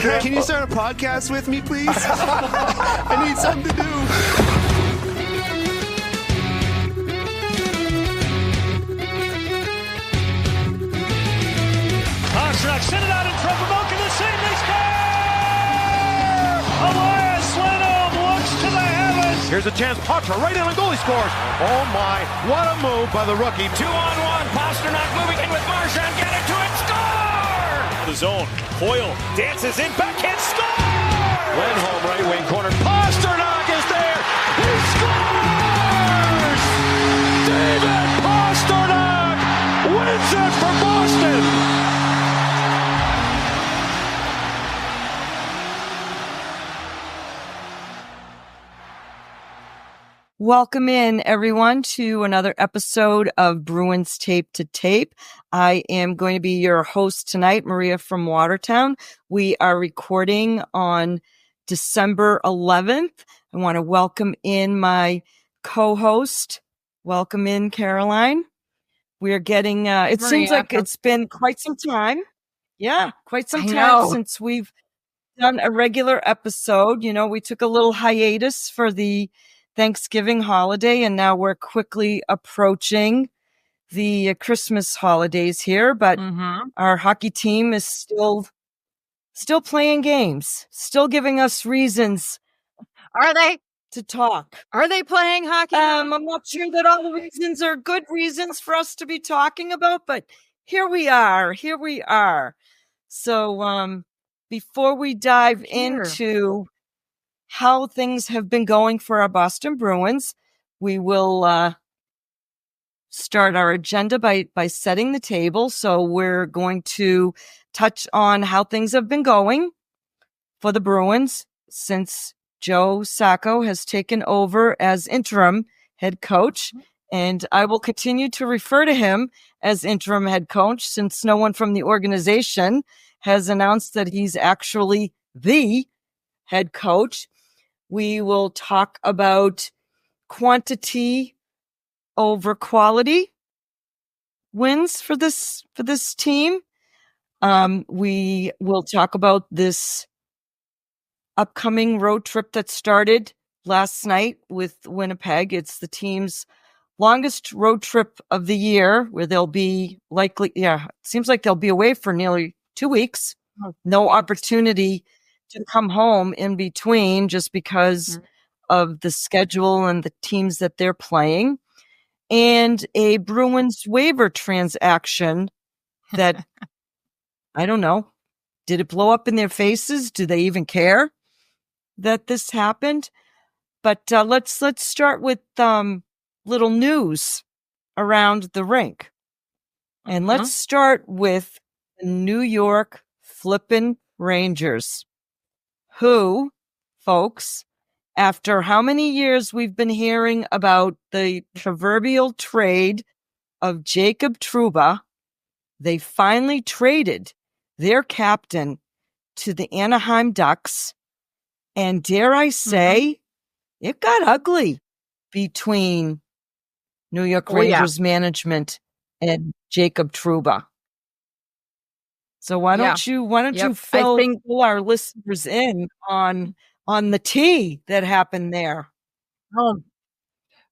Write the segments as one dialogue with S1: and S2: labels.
S1: Can you start a podcast with me, please? I need something to do.
S2: Pastrnak sent it out in front of Malkin to save. They score! Elias Lindholm looks to the heavens.
S3: Here's a chance. Patra right in, and goalie scores. Oh my! What a move by the rookie.
S4: 2-on-1. Pastrnak moving in with Marchand. Get it to it. Score!
S2: The zone. Coyle dances in. Backhand score!
S3: Lindholm right wing corner. Pastrnak is there. He scores! David Pastrnak wins it for Boston.
S5: Welcome in, everyone, to another episode of Bruins Tape to Tape. I am going to be your host tonight, Maria from Watertown. We are recording on December 11th. I want to welcome in my co-host. Welcome in, Caroline. We are getting, it
S6: Maria,
S5: seems like it's been quite some time. Yeah, quite some time since we've done a regular episode. You know, we took a little hiatus for the Thanksgiving holiday, and now we're quickly approaching the Christmas holidays here, but our hockey team is still playing games, still giving us reasons.
S6: Are they?
S5: To talk.
S6: Are they playing hockey?
S5: I'm not sure that all the reasons are good reasons for us to be talking about, but here we are. So, before we dive into how things have been going for our Boston Bruins, we will start our agenda by setting the table. So we're going to touch on how things have been going for the Bruins since Joe Sacco has taken over as interim head coach. And I will continue to refer to him as interim head coach since no one from the organization has announced that he's actually the head coach. We will talk about quantity over quality wins for this team. We will talk about this upcoming road trip that started last night with Winnipeg. It's the team's longest road trip of the year, where they'll be it seems like they'll be away for nearly 2 weeks. No opportunity to come home in between just because of the schedule and the teams that they're playing, and a Bruins waiver transaction that I don't know. Did it blow up in their faces? Do they even care that this happened? But let's start with little news around the rink. And let's start with the New York flippin' Rangers, who, folks, after how many years we've been hearing about the proverbial trade of Jacob Trouba, they finally traded their captain to the Anaheim Ducks. And dare I say, it got ugly between New York Rangers management and Jacob Trouba. So why don't you fill our listeners in on the tea that happened there?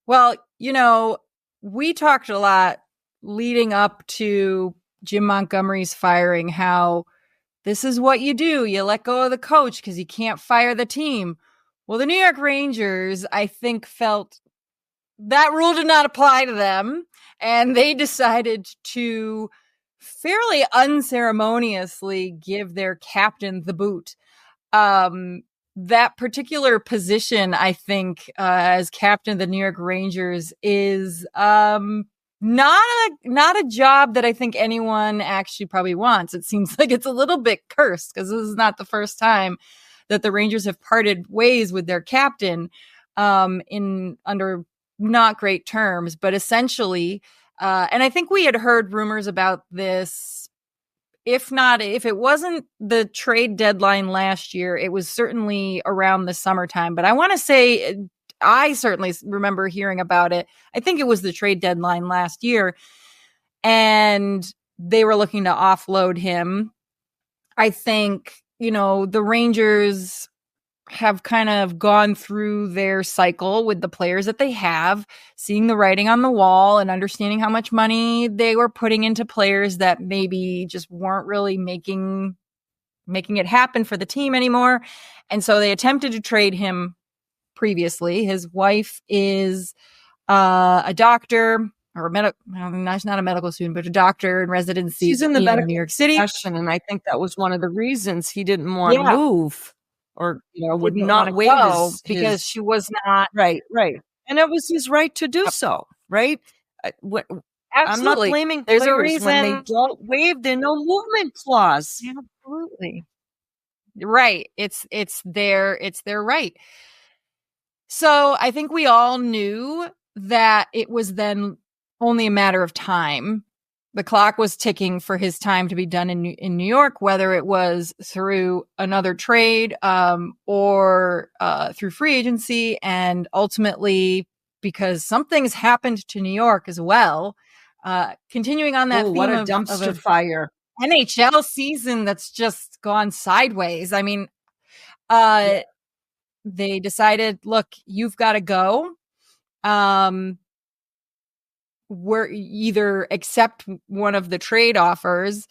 S6: Well, you know, we talked a lot leading up to Jim Montgomery's firing, how this is what you do. You let go of the coach because you can't fire the team. Well, the New York Rangers, I think, felt that rule did not apply to them, and they decided to fairly unceremoniously give their captain the boot. That particular position, I think, as captain of the New York Rangers is not a job that I think anyone actually probably wants. It seems like it's a little bit cursed because this is not the first time that the Rangers have parted ways with their captain in under not great terms, but essentially, and I think we had heard rumors about this. If it wasn't the trade deadline last year, it was certainly around the summertime. But I want to say, I certainly remember hearing about it. I think it was the trade deadline last year, and they were looking to offload him. I think, the Rangers have kind of gone through their cycle with the players that they have, seeing the writing on the wall and understanding how much money they were putting into players that maybe just weren't really making it happen for the team anymore. And so they attempted to trade him previously. His wife is a doctor or not a medical student, but a doctor in residency.
S5: She's in the medical
S6: New York City.
S5: Profession, and I think that was one of the reasons he didn't want to move or, would not waive
S6: because she was not.
S5: Right. And it was his right to do so, right?
S6: Absolutely.
S5: I'm not blaming
S6: There's
S5: players
S6: a reason
S5: when they don't waive their no movement clause.
S6: Absolutely. Right. It's their right. So I think we all knew that it was then only a matter of time. The clock was ticking for his time to be done in New York, whether it was through another trade or through free agency. And ultimately, because something's happened to New York as well, continuing on that theme
S5: what a
S6: of
S5: dumpster fire.
S6: NHL season that's just gone sideways. I mean, they decided, look, you've got to go. We're either accept one of the trade offers,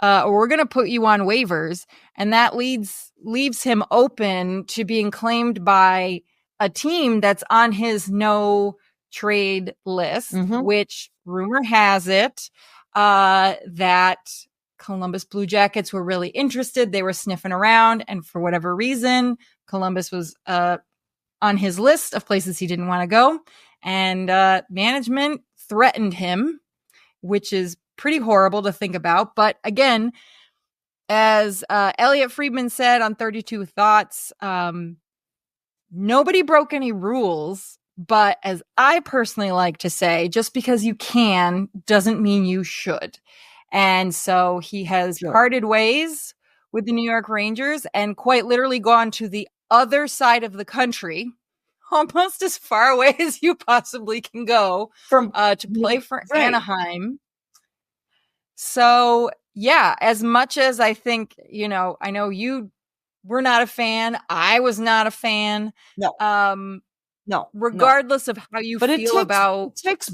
S6: or we're going to put you on waivers. And that leaves him open to being claimed by a team that's on his no trade list, which rumor has it, that Columbus Blue Jackets were really interested. They were sniffing around, and for whatever reason, Columbus was on his list of places he didn't want to go, and management threatened him, which is pretty horrible to think about. But again, as Elliot Friedman said on 32 Thoughts, nobody broke any rules. But as I personally like to say, just because you can doesn't mean you should. And so he has parted ways with the New York Rangers and quite literally gone to the other side of the country, almost as far away as you possibly can go from to play for Anaheim. So, yeah, as much as I think, I know you were not a fan. I was not a fan.
S5: No.
S6: Regardless of how you feel about
S5: it takes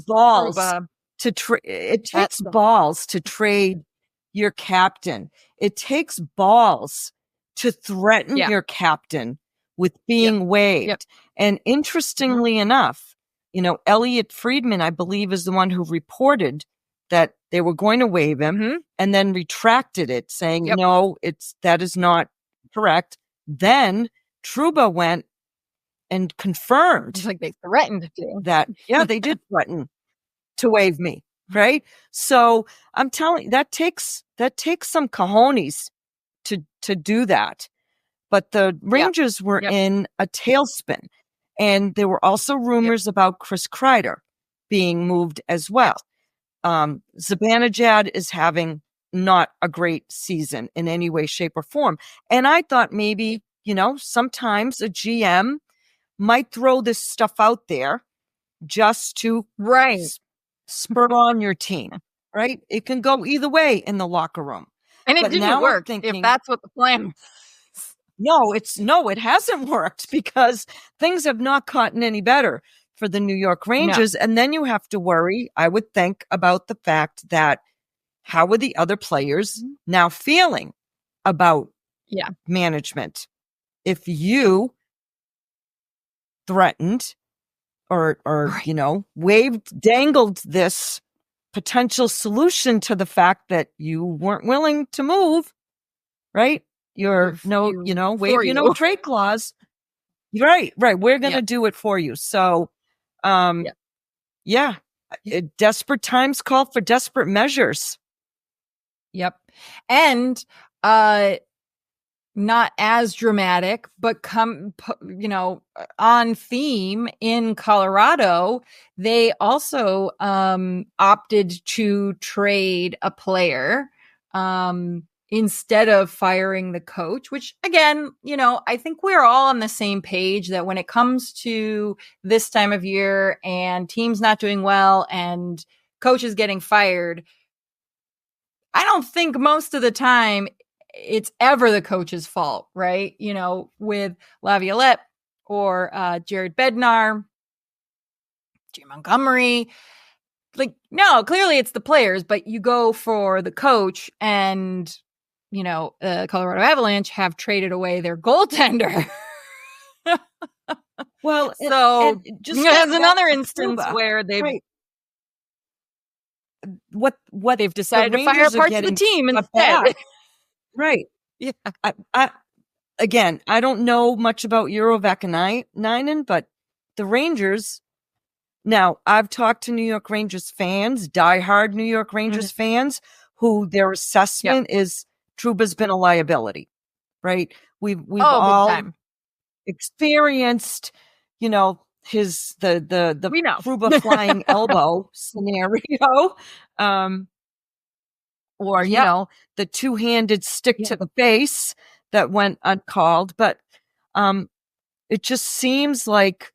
S5: balls to trade your captain. It takes balls to threaten your captain with being waived. And interestingly enough, Elliot Friedman, I believe, is the one who reported that they were going to waive him and then retracted it, saying, no, that is not correct. Then Trouba went and confirmed.
S6: It's like they threatened to.
S5: That. Yeah, they did threaten to waive me. Right. So I'm telling you, that takes some cojones to do that. But the Rangers were in a tailspin. And there were also rumors about Chris Kreider being moved as well. Zibanejad is having not a great season in any way, shape, or form. And I thought maybe, sometimes a GM might throw this stuff out there just to spur on your team, right? It can go either way in the locker room.
S6: And it didn't work, if that's what the plan was.
S5: It hasn't worked because things have not gotten any better for the New York Rangers. No. And then you have to worry, I would think, about the fact that how are the other players now feeling about management? If you threatened or dangled this potential solution to the fact that you weren't willing to move, right? Waive your no trade clause. Right. We're going to do it for you. So, desperate times call for desperate measures.
S6: Yep. And, not as dramatic, but on theme in Colorado, they also opted to trade a player instead of firing the coach, which again, I think we're all on the same page that when it comes to this time of year and teams not doing well and coaches getting fired, I don't think most of the time it's ever the coach's fault, right? With Laviolette or Jared Bednar, Jim Montgomery. Like, no, clearly it's the players, but you go for the coach, and Colorado Avalanche have traded away their goaltender.
S5: Well,
S6: so
S5: and just
S6: there's another instance where they've
S5: what
S6: they've decided to fire parts of the team instead.
S5: Right.
S6: Yeah.
S5: I don't know much about Eurovakanainen, but the Rangers. Now, I've talked to New York Rangers fans, diehard New York Rangers fans, who their assessment is Trouba's been a liability, right? We've all experienced, his the Trouba flying elbow scenario, or the two-handed stick to the face that went uncalled. But it just seems like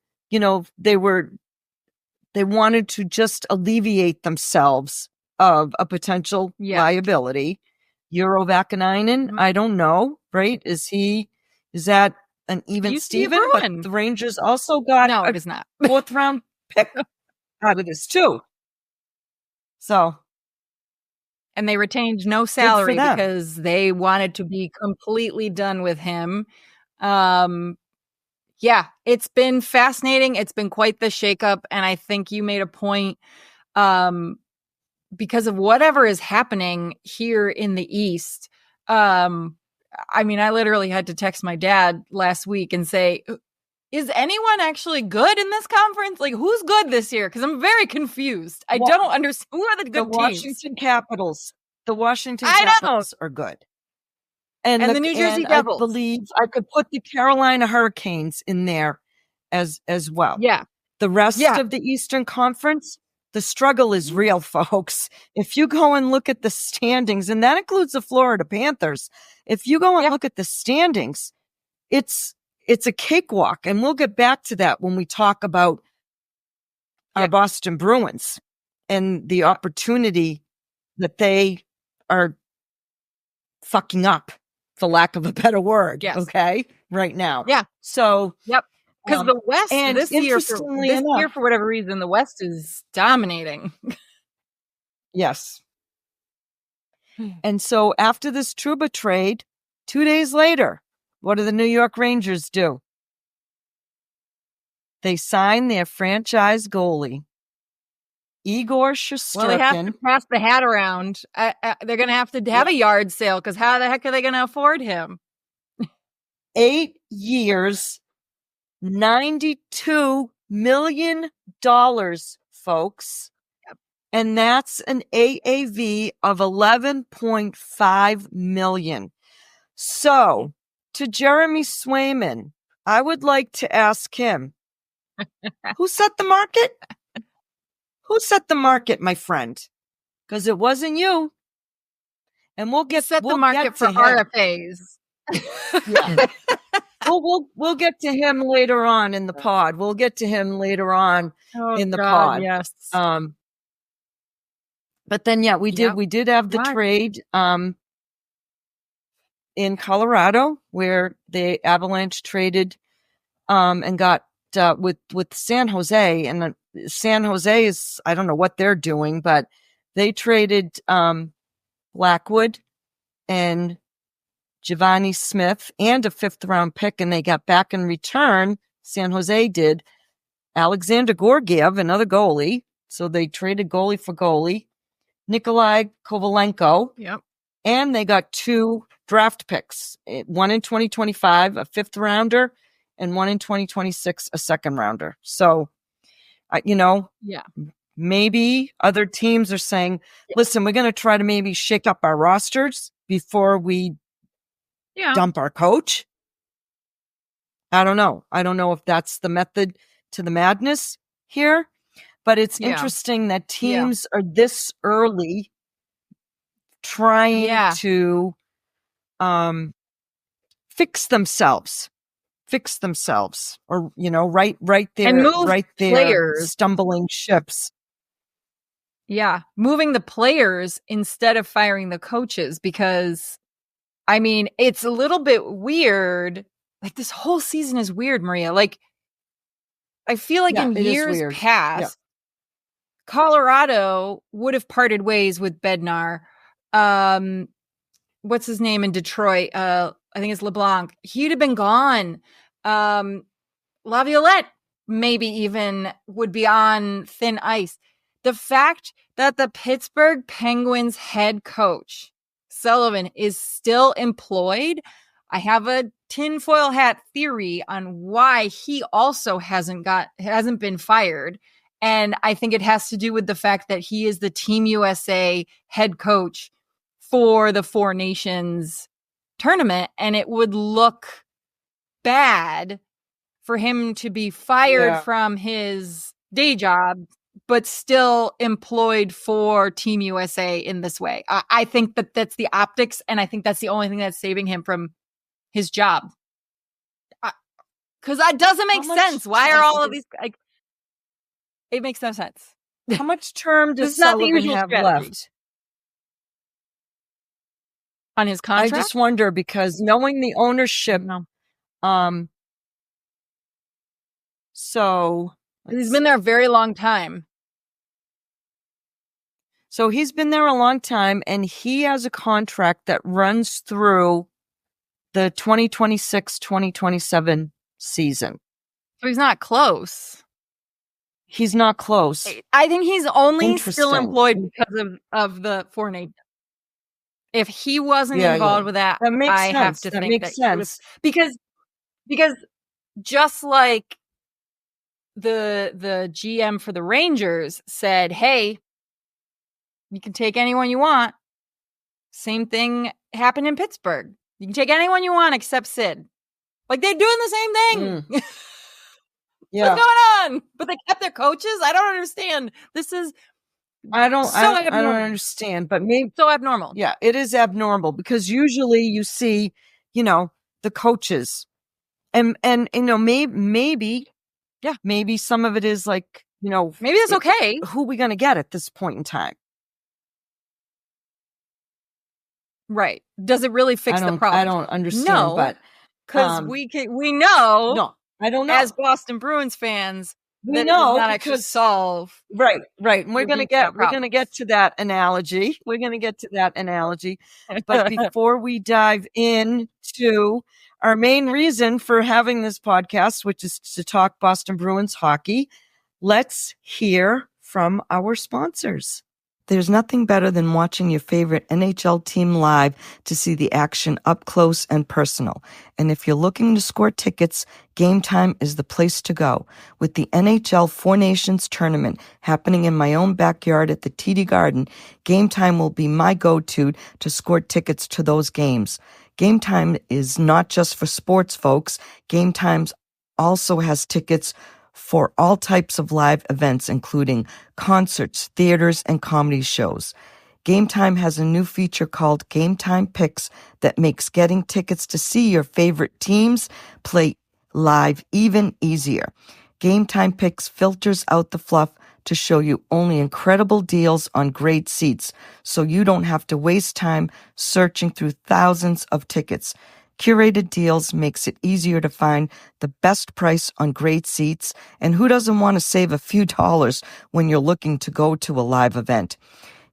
S5: they wanted to just alleviate themselves of a potential liability. Eurovakanainen, I don't know, right? Is that an even Steven? But the Rangers also got
S6: it is not.
S5: 4th round pick out of this too. So.
S6: And they retained no salary because they wanted to be completely done with him. Yeah, it's been fascinating. It's been quite the shakeup. And I think you made a point because of whatever is happening here in the East. I literally had to text my dad last week and say, is anyone actually good in this conference? Like, who's good this year? Because I'm very confused. I don't understand. Who are the good teams?
S5: Washington Capitals. The Washington Capitals are good. And the New Jersey Devils. I believe I could put the Carolina Hurricanes in there as well.
S6: Yeah.
S5: The rest of the Eastern Conference, the struggle is real, folks. If you go and look at the standings, and that includes the Florida Panthers, if you go and look at the standings, it's a cakewalk. And we'll get back to that when we talk about our Boston Bruins and the opportunity that they are fucking up, for lack of a better word.
S6: Yes.
S5: Okay. Right now.
S6: Yeah.
S5: So,
S6: because the West
S5: and
S6: this year, for whatever reason, the West is dominating.
S5: Yes. And so after this Trouba trade, 2 days later, what do the New York Rangers do? They sign their franchise goalie, Igor Shesterkin.
S6: Well, they have to pass the hat around. They're going to have a yard sale, because how the heck are they going to afford him?
S5: 8 years, $92 million, folks.
S6: Yep.
S5: And that's an AAV of $11.5 million. So, to Jeremy Swayman, I would like to ask him, who set the market? Who set the market, my friend? Because it wasn't you. And we'll get
S6: the market for RFAs.
S5: Yeah. We'll get to him later on in the pod. We'll get to him later on in the pod.
S6: Yes.
S5: But then we did have the trade in Colorado, where the Avalanche traded and got with San Jose, and San Jose is, I don't know what they're doing, but they traded Blackwood and Giovanni Smith and a 5th round pick, and they got back in return, San Jose did, Alexander Georgiev, another goalie. So they traded goalie for goalie, Nikolai Kovalenko.
S6: Yep.
S5: And they got 2 draft picks, one in 2025, a 5th rounder, and one in 2026, a 2nd rounder. So, maybe other teams are saying, listen, we're going to try to maybe shake up our rosters before we dump our coach. I don't know. I don't know if that's the method to the madness here, but it's interesting that teams are this early trying to fix themselves, or, right there,
S6: and move
S5: right there,
S6: players.
S5: Stumbling ships.
S6: Yeah. Moving the players instead of firing the coaches, because I mean, it's a little bit weird. Like, this whole season is weird, Maria. Like, I feel like in years past, Colorado would have parted ways with Bednar. What's his name in Detroit? I think it's LeBlanc. He'd have been gone. Laviolette maybe even would be on thin ice. The fact that the Pittsburgh Penguins head coach, Sullivan, is still employed, I have a tinfoil hat theory on why he also hasn't been fired. And I think it has to do with the fact that he is the Team USA head coach for the Four Nations tournament. And it would look bad for him to be fired from his day job, but still employed for Team USA in this way. I think that that's the optics, and I think that's the only thing that's saving him from his job. Because that doesn't make sense. Why are all of these... Like, it makes no sense.
S5: How much term does Sullivan have left
S6: on his contract?
S5: I just wonder, because knowing the ownership... So
S6: he's been there a very long time.
S5: So he's been there a long time, and he has a contract that runs through the 2026-2027 season.
S6: So he's not close.
S5: He's not close.
S6: I think he's only still employed because of the Four Nations. If he wasn't involved with that makes sense. Have to think
S5: makes sense.
S6: Because just like the GM for the Rangers said, hey, you can take anyone you want. Same thing happened in Pittsburgh. You can take anyone you want except Sid. Like, they're doing the same thing.
S5: Yeah.
S6: What's going on? But they kept their coaches? I don't understand. This is
S5: I don't understand, but maybe
S6: so abnormal.
S5: Yeah, it is abnormal, because usually you see, the coaches and maybe some of it is like,
S6: maybe that's okay.
S5: Who are we going to get at this point in time?
S6: Right. Does it really fix the problem?
S5: I don't understand, but
S6: because we know.
S5: No, I don't know.
S6: As Boston Bruins fans,
S5: we know
S6: not actually solve.
S5: Right. And we're going to get to that analogy. But before we dive into our main reason for having this podcast, which is to talk Boston Bruins hockey, let's hear from our sponsors. There's nothing better than watching your favorite NHL team live to see the action up close and personal. And if you're looking to score tickets, Game Time is the place to go. With the NHL Four Nations tournament happening in my own backyard at the TD Garden, Game Time will be my go-to to score tickets to those games. Game Time is not just for sports folks. Game Time also has tickets for all types of live events, including concerts, theaters, and comedy shows. Game Time has a new feature called Game Time Picks that makes getting tickets to see your favorite teams play live even easier. Game Time Picks filters out the fluff to show you only incredible deals on great seats, so you don't have to waste time searching through thousands of tickets. Curated deals makes it easier to find the best price on great seats, and who doesn't want to save a few dollars when you're looking to go to a live event?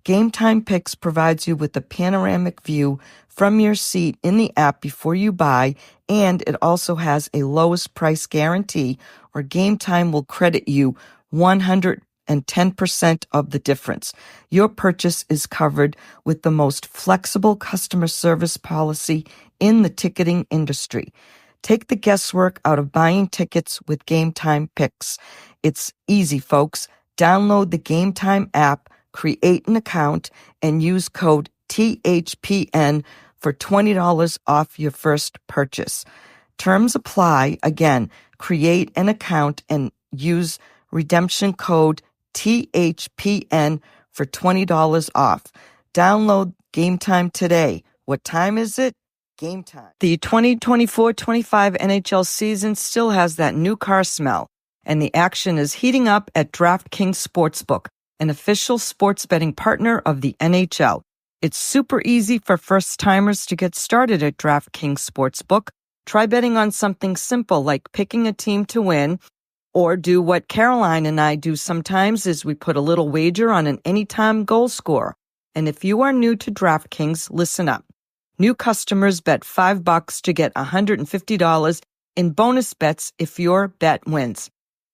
S5: Game Time Picks provides you with a panoramic view from your seat in the app before you buy, and it also has a lowest price guarantee, or Game Time will credit you 110% of the difference. Your purchase is covered with the most flexible customer service policy in the ticketing industry. Take the guesswork out of buying tickets with Game Time Picks. It's easy, folks. Download the Game Time app, create an account, and use code THPN for $20 off your first purchase. Terms apply. Again, create an account and use redemption code THPN for $20 off. Download Game Time today. What time is it? Game Time. The 2024-25 NHL season still has that new car smell, and the action is heating up at DraftKings Sportsbook, an official sports betting partner of the NHL. It's super easy for first-timers to get started at DraftKings Sportsbook. Try betting on something simple like picking a team to win, or do what Caroline and I do sometimes is we put a little wager on an anytime goal scorer. And if you are new to DraftKings, listen up. New customers bet $5 to get $150 in bonus bets if your bet wins.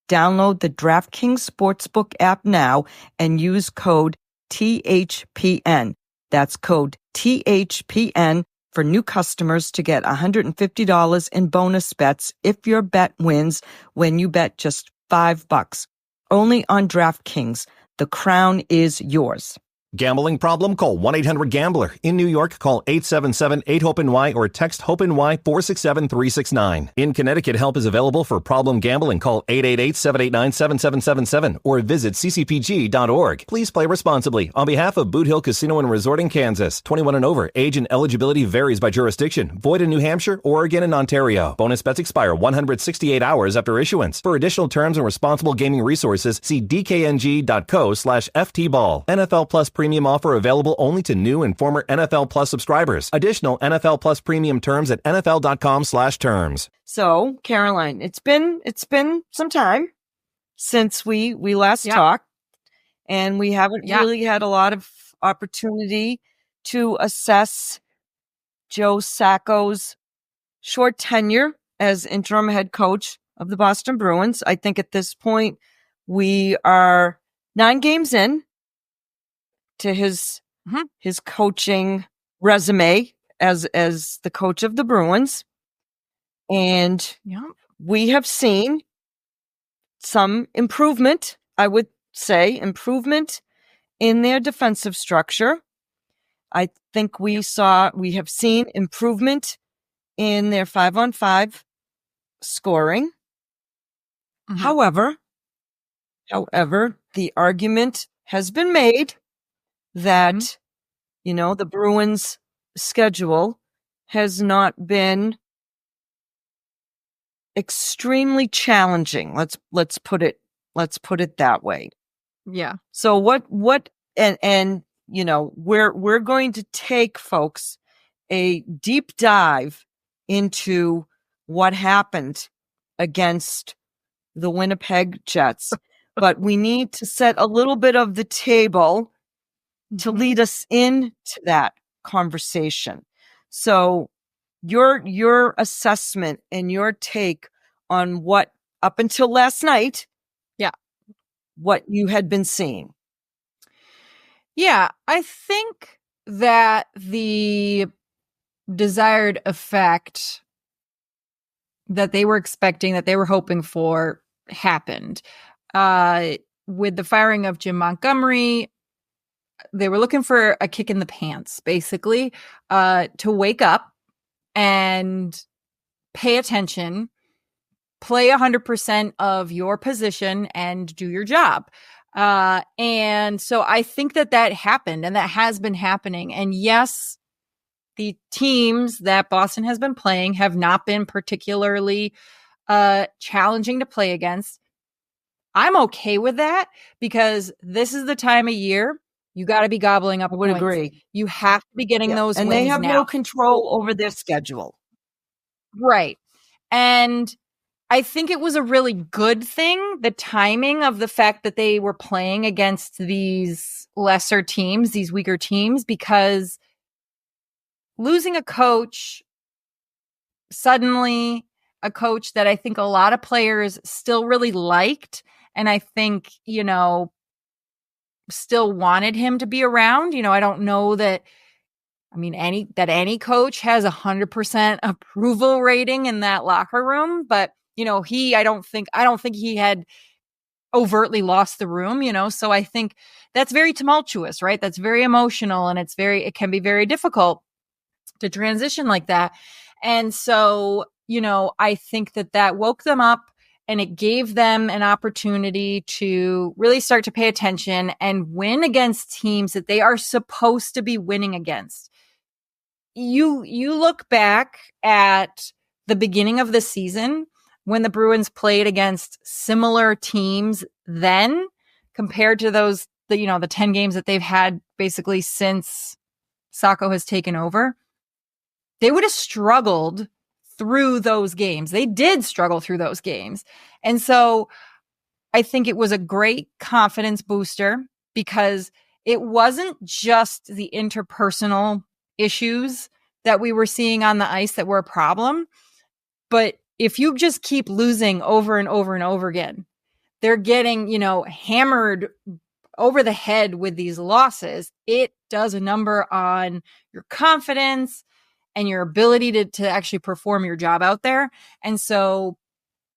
S5: Download the DraftKings Sportsbook app now and use code THPN. That's code THPN for new customers to get $150 in bonus bets if your bet wins when you bet just $5. Only on DraftKings. The crown is yours.
S7: Gambling problem? Call 1-800-GAMBLER. In New York, call 877-8-HOPE-NY or text HOPE-NY 467-369. In Connecticut, help is available for problem gambling. Call 888-789-7777 or visit ccpg.org. Please play responsibly. On behalf of Boot Hill Casino and Resort in Kansas, 21 and over, age and eligibility varies by jurisdiction. Void in New Hampshire, Oregon, and Ontario. Bonus bets expire 168 hours after issuance. For additional terms and responsible gaming resources, see dkng.co/ftball. NFL Plus premium offer available only to new and former NFL Plus subscribers. Additional NFL Plus premium terms at nfl.com/terms.
S5: So, Caroline, it's been some time since we last talked, and we haven't really had a lot of opportunity to assess Joe Sacco's short tenure as interim head coach of the Boston Bruins. I think at this point we are 9 games in to his coaching resume as the coach of the Bruins. And we have seen some improvement, I would say, improvement in their defensive structure. I think we have seen improvement in their 5-on-5 scoring. However, the argument has been made that, the Bruins' schedule has not been extremely challenging. Let's put it that way.
S6: Yeah.
S5: So what we're going to take, folks, a deep dive into what happened against the Winnipeg Jets, but we need to set a little bit of the table to lead us into that conversation. So your assessment and your take on what up until last night, what you had been seeing.
S6: Yeah, I think that the desired effect that they were expecting, that they were hoping for, happened. With the firing of Jim Montgomery, they were looking for a kick in the pants, basically, to wake up and pay attention, play 100% of your position, and do your job. And so I think that happened, and that has been happening. And yes, the teams that Boston has been playing have not been particularly challenging to play against. I'm okay with that because this is the time of year you got to be gobbling up.
S5: I would
S6: points.
S5: agree.
S6: You have to be getting those
S5: and
S6: wins
S5: they have
S6: now.
S5: no control over their schedule.
S6: Right. And I think it was a really good thing, the timing of the fact that they were playing against these lesser teams, these weaker teams, because losing a coach, suddenly a coach that I think a lot of players still really liked, and I think, still wanted him to be around. I don't know that, any coach has 100% approval rating in that locker room, but I don't think he had overtly lost the room, so I think that's very tumultuous, right? That's very emotional, and it can be very difficult to transition like that. And so, I think that woke them up, and it gave them an opportunity to really start to pay attention and win against teams that they are supposed to be winning against. You look back at the beginning of the season when the Bruins played against similar teams then compared to those, the 10 games that they've had basically since Sacco has taken over, they would have struggled through those games. They did struggle through those games. And so I think it was a great confidence booster because it wasn't just the interpersonal issues that we were seeing on the ice that were a problem, but if you just keep losing over and over and over again, they're getting, hammered over the head with these losses. It does a number on your confidence and your ability to actually perform your job out there. And so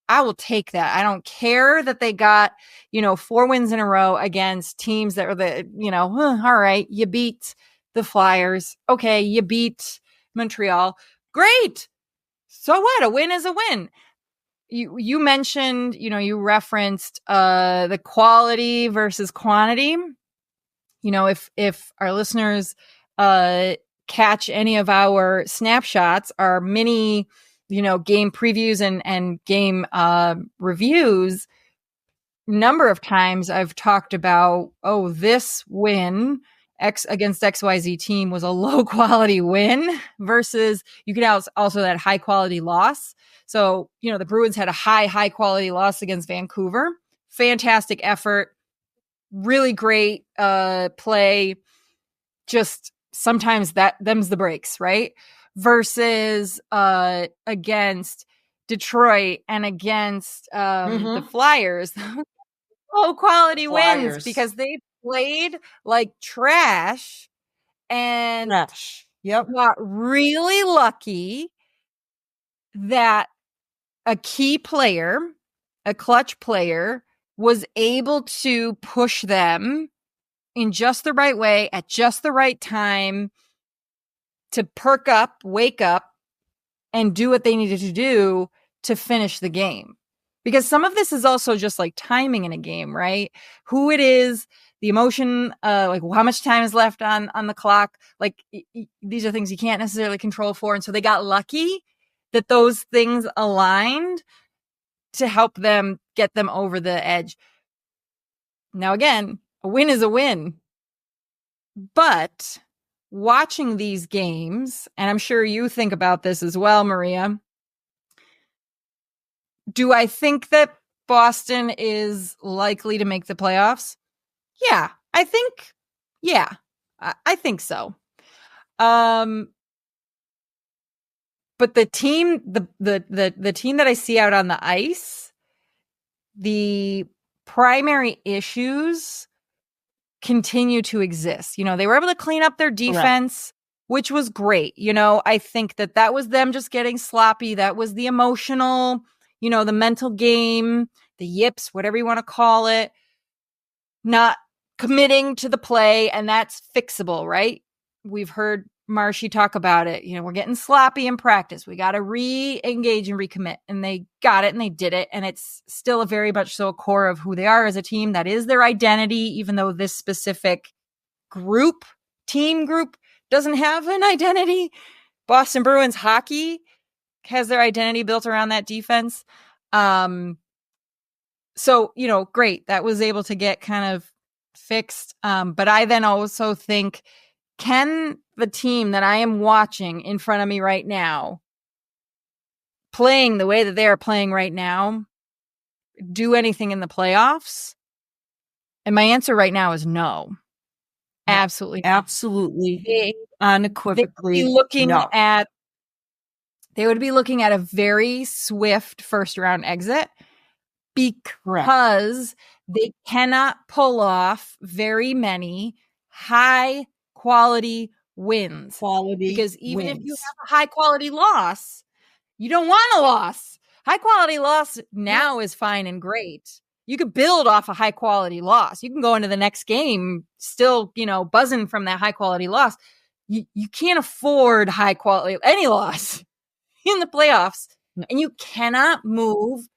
S6: I will take that. I don't care that they got, 4 wins in a row against teams that are all right, you beat the Flyers. Okay, you beat Montreal. Great. So what? A win is a win. You mentioned, you referenced the quality versus quantity. If our listeners catch any of our snapshots, our mini, game previews and game reviews, number of times I've talked about, this win against XYZ team was a low quality win versus you could also that high quality loss. So, the Bruins had a high quality loss against Vancouver. Fantastic effort. Really great play. Just sometimes them's the breaks, right? Versus against Detroit and against the Flyers. Low quality wins because they played like trash and got really lucky that a key player, a clutch player, was able to push them in just the right way at just the right time to perk up, wake up, and do what they needed to do to finish the game. Because some of this is also just like timing in a game, right? Who it is, the emotion, like how much time is left on the clock. Like these are things you can't necessarily control for. And so they got lucky that those things aligned to help them get them over the edge. Now, again, a win is a win. But watching these games, and I'm sure you think about this as well, Maria, do I think that Boston is likely to make the playoffs? Yeah, I think so. But the team, the team that I see out on the ice, the primary issues continue to exist. They were able to clean up their defense, which was great. I think that was them just getting sloppy. That was the emotional, the mental game, the yips, whatever you want to call it, not committing to the play, and that's fixable, right? We've heard Marshy talk about it. We're getting sloppy in practice. We got to re-engage and recommit, and they got it and they did it. And it's still a very much so a core of who they are as a team. That is their identity, even though this specific team group doesn't have an identity. Boston Bruins hockey has their identity built around that defense. So, great. That was able to get kind of fixed. But I then also think, can the team that I am watching in front of me right now, playing the way that they are playing right now, do anything in the playoffs? And my answer right now is no. Absolutely.
S5: Absolutely. Unequivocally.
S6: They would be looking at a very swift first round exit because they cannot pull off very many high quality wins. Because even if you have a high quality loss, you don't want a loss. High quality loss now is fine and great. You could build off a high quality loss. You can go into the next game still, buzzing from that high quality loss. You can't afford high quality any loss in the playoffs, and you cannot move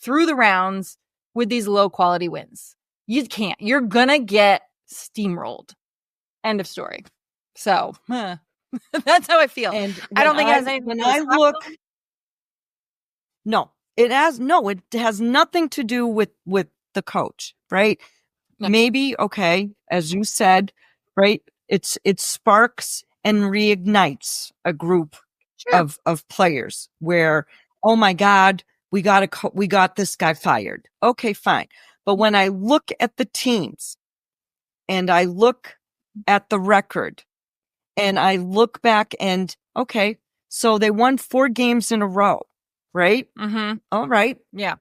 S6: through the rounds with these low quality wins. You can't. You're gonna get steamrolled. End of story. So that's how I feel. And I don't think it has anything
S5: when
S6: to do
S5: I
S6: with
S5: look. No, it has nothing to do with the coach, right? No. Maybe, okay, as you said, right? It sparks and reignites a group of players where, oh my God, we got this guy fired. Okay, fine. But when I look at the teams and I look at the record and I look back and, okay, so they won 4 games in a row, right?
S6: Mm-hmm.
S5: All right.
S6: Yeah.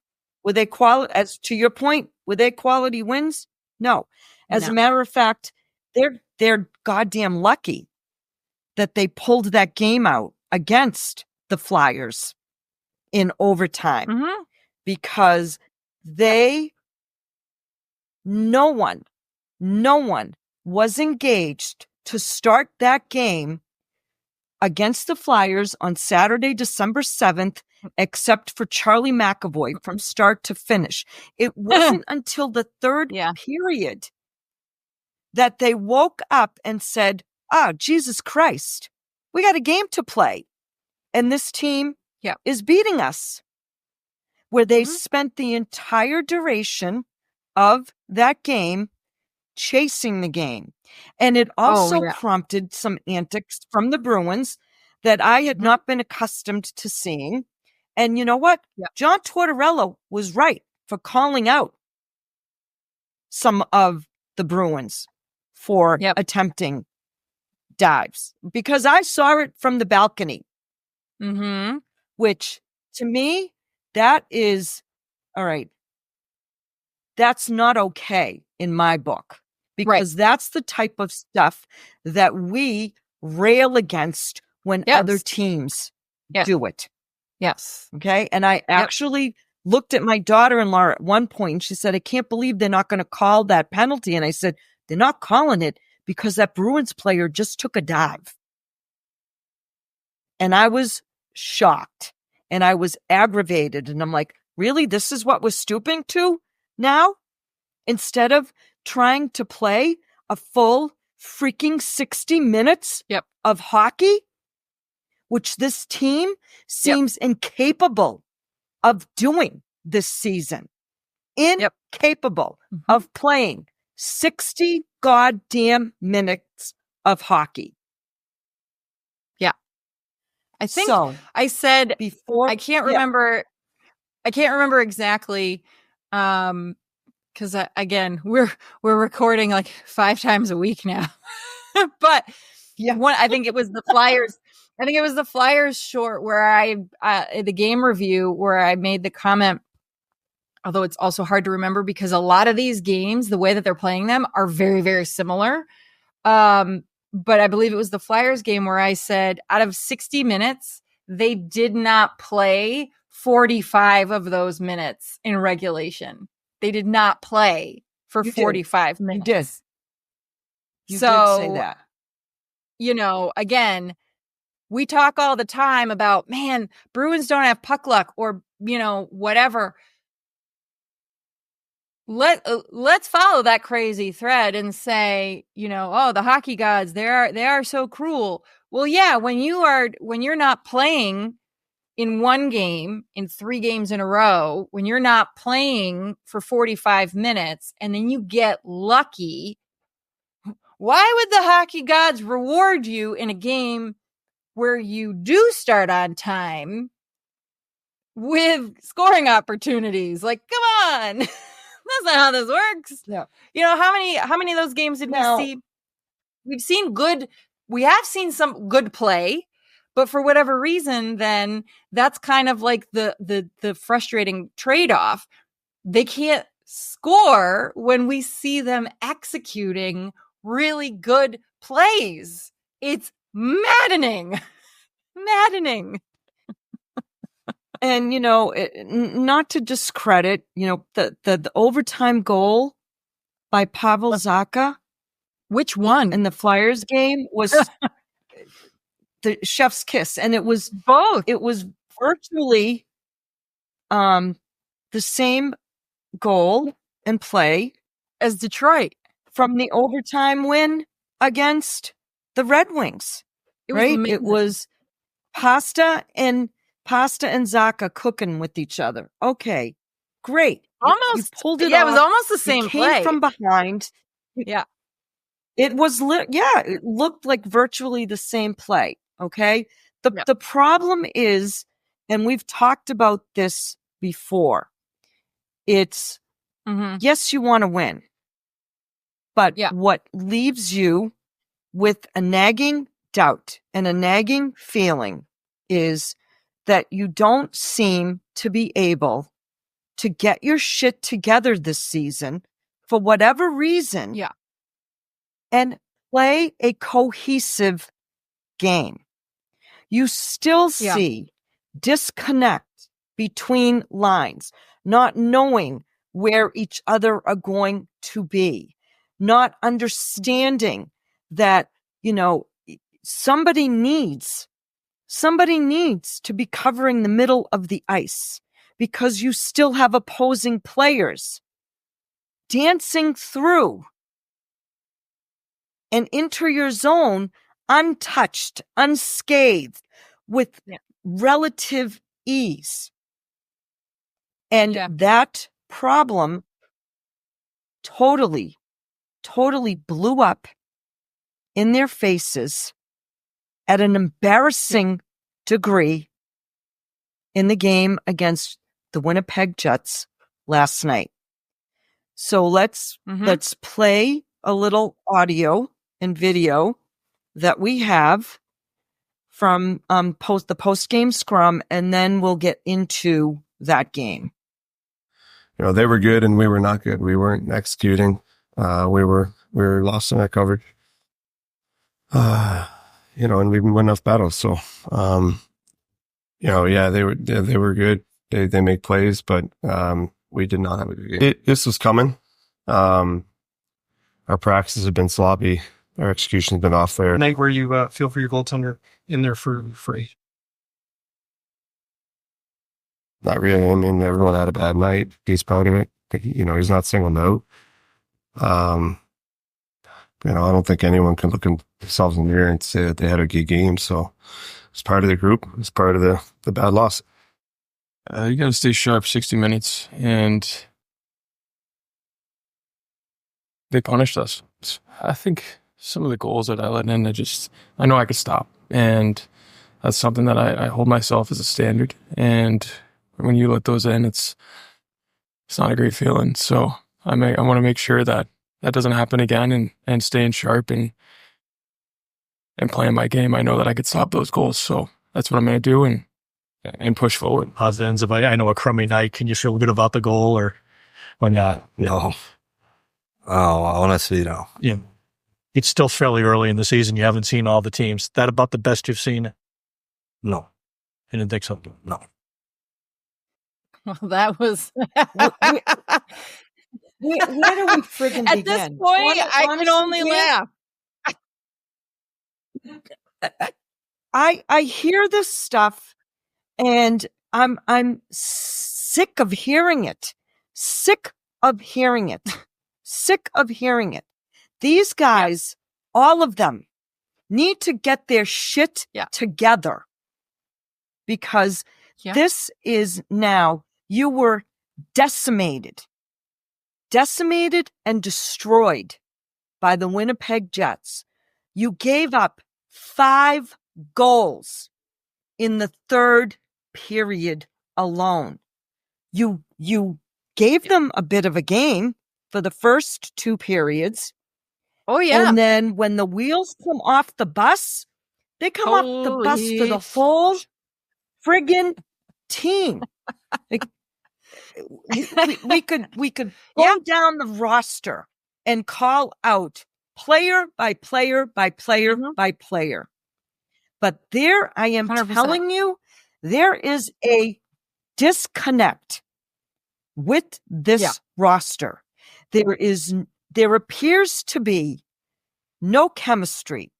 S5: Were they as to your point, were they quality wins? No. As a matter of fact, they're goddamn lucky that they pulled that game out against the Flyers in overtime because no one was engaged to start that game against the Flyers on Saturday, December 7th, except for Charlie McAvoy from start to finish. It wasn't until the third period that they woke up and said, Jesus Christ, we got a game to play. And this team is beating us. Where they spent the entire duration of that game chasing the game. And it also prompted some antics from the Bruins that I had not been accustomed to seeing. And you know what? John Tortorella was right for calling out some of the Bruins for attempting dives because I saw it from the balcony, which to me, that is, all right, that's not okay in my book because that's the type of stuff that we rail against when other teams do it.
S6: Yes.
S5: Okay. And I actually looked at my daughter-in-law at one point and she said, I can't believe they're not going to call that penalty. And I said, they're not calling it because that Bruins player just took a dive. And I was shocked and I was aggravated. And I'm like, really? This is what we're stooping to now? Instead of trying to play a full freaking 60 minutes of hockey, which this team seems incapable of doing this season. Incapable of playing 60 goddamn minutes of hockey.
S6: Yeah. I think I said before, I can't remember exactly. Cause again, we're recording like 5 times a week now, but I think it was the Flyers. I think it was the Flyers short where the game review where I made the comment, although it's also hard to remember because a lot of these games, the way that they're playing them are very, very similar. But I believe it was the Flyers game where I said out of 60 minutes, they did not play 45 of those minutes in regulation. They did not play for 45 minutes.
S5: You did say that.
S6: You know, again, we talk all the time about, man, Bruins don't have puck luck or, you know, whatever. Let's follow that crazy thread and say, you know, oh, the hockey gods, they are so cruel. Well, yeah, when you're not playing in one game, in 3 games in a row, when you're not playing for 45 minutes and then you get lucky, why would the hockey gods reward you in a game where you do start on time with scoring opportunities? Like, come on. That's not how this works.
S5: Yeah.
S6: You know, how many of those games did we see? We have seen some good play, but for whatever reason, then that's kind of like the frustrating trade-off. They can't score when we see them executing really good plays. It's maddening.
S5: And, you know, not to discredit, you know, the overtime goal by Pavel Zacha.
S6: Which one?
S5: In the Flyers game was the chef's kiss. And it was
S6: both.
S5: It was virtually the same goal and play
S6: as Detroit
S5: from the overtime win against the Red Wings. It was Pasta and Zacha cooking with each other. Okay, great.
S6: Almost
S5: you pulled it
S6: off.
S5: It
S6: was almost the same
S5: play.
S6: Came
S5: from behind.
S6: Yeah.
S5: It was, it looked like virtually the same play. Okay. The problem is, and we've talked about this before, it's, yes, you want to win, but what leaves you with a nagging doubt and a nagging feeling is that you don't seem to be able to get your shit together this season for whatever reason.
S6: Yeah.
S5: And play a cohesive game. You still see disconnect between lines, not knowing where each other are going to be, not understanding that, somebody needs to be covering the middle of the ice because you still have opposing players dancing through and enter your zone untouched, unscathed, with relative ease. And that problem totally blew up in their faces at an embarrassing degree in the game against the Winnipeg Jets last night. So let's play a little audio and video that we have from the post-game scrum, and then we'll get into that game.
S1: They were good and we were not good. We weren't executing. We were lost in that coverage. And we won enough battles. So, they were good. They make plays, but we did not have a good game. This was coming. Our practices have been sloppy. Our execution's been off there.
S8: Nate, where you feel for your goaltender in there for free?
S1: Not really. I mean, everyone had a bad night. He's proud of it. He's not singled out. I don't think anyone can look themselves in the mirror and say that they had a good game. So it's part of the group. It's part of the bad loss.
S9: You got to stay sharp 60 minutes, and they punished us. I think some of the goals that I let in, I know I could stop. And that's something that I hold myself as a standard. And when you let those in, it's not a great feeling. So I want to make sure that doesn't happen again, and staying sharp and playing my game. I know that I could stop those goals. So that's what I'm going to do and push forward.
S8: Positive ends of, I know, a crummy night. Can you feel good about the goal or not?
S10: No. Oh, honestly, no.
S8: Yeah. It's still fairly early in the season. You haven't seen all the teams. That about the best you've seen?
S10: No.
S8: You didn't think so?
S10: No.
S6: Well, that was...
S5: Where do we friggin' begin?
S6: At this point, I can only laugh.
S5: I hear this stuff, and I'm sick of hearing it. Sick of hearing it. These guys, all of them, need to get their shit together, because this is now, you were decimated and destroyed by the Winnipeg Jets. You gave up 5 goals in the third period alone. You gave them a bit of a game for the first 2 periods.
S6: Oh, yeah.
S5: And then when the wheels come off the bus, they come off the bus for the whole friggin' team. We could go down the roster and call out player by player by player by player. But I am 100%. Telling you, there is a disconnect with this roster. There appears to be no chemistry,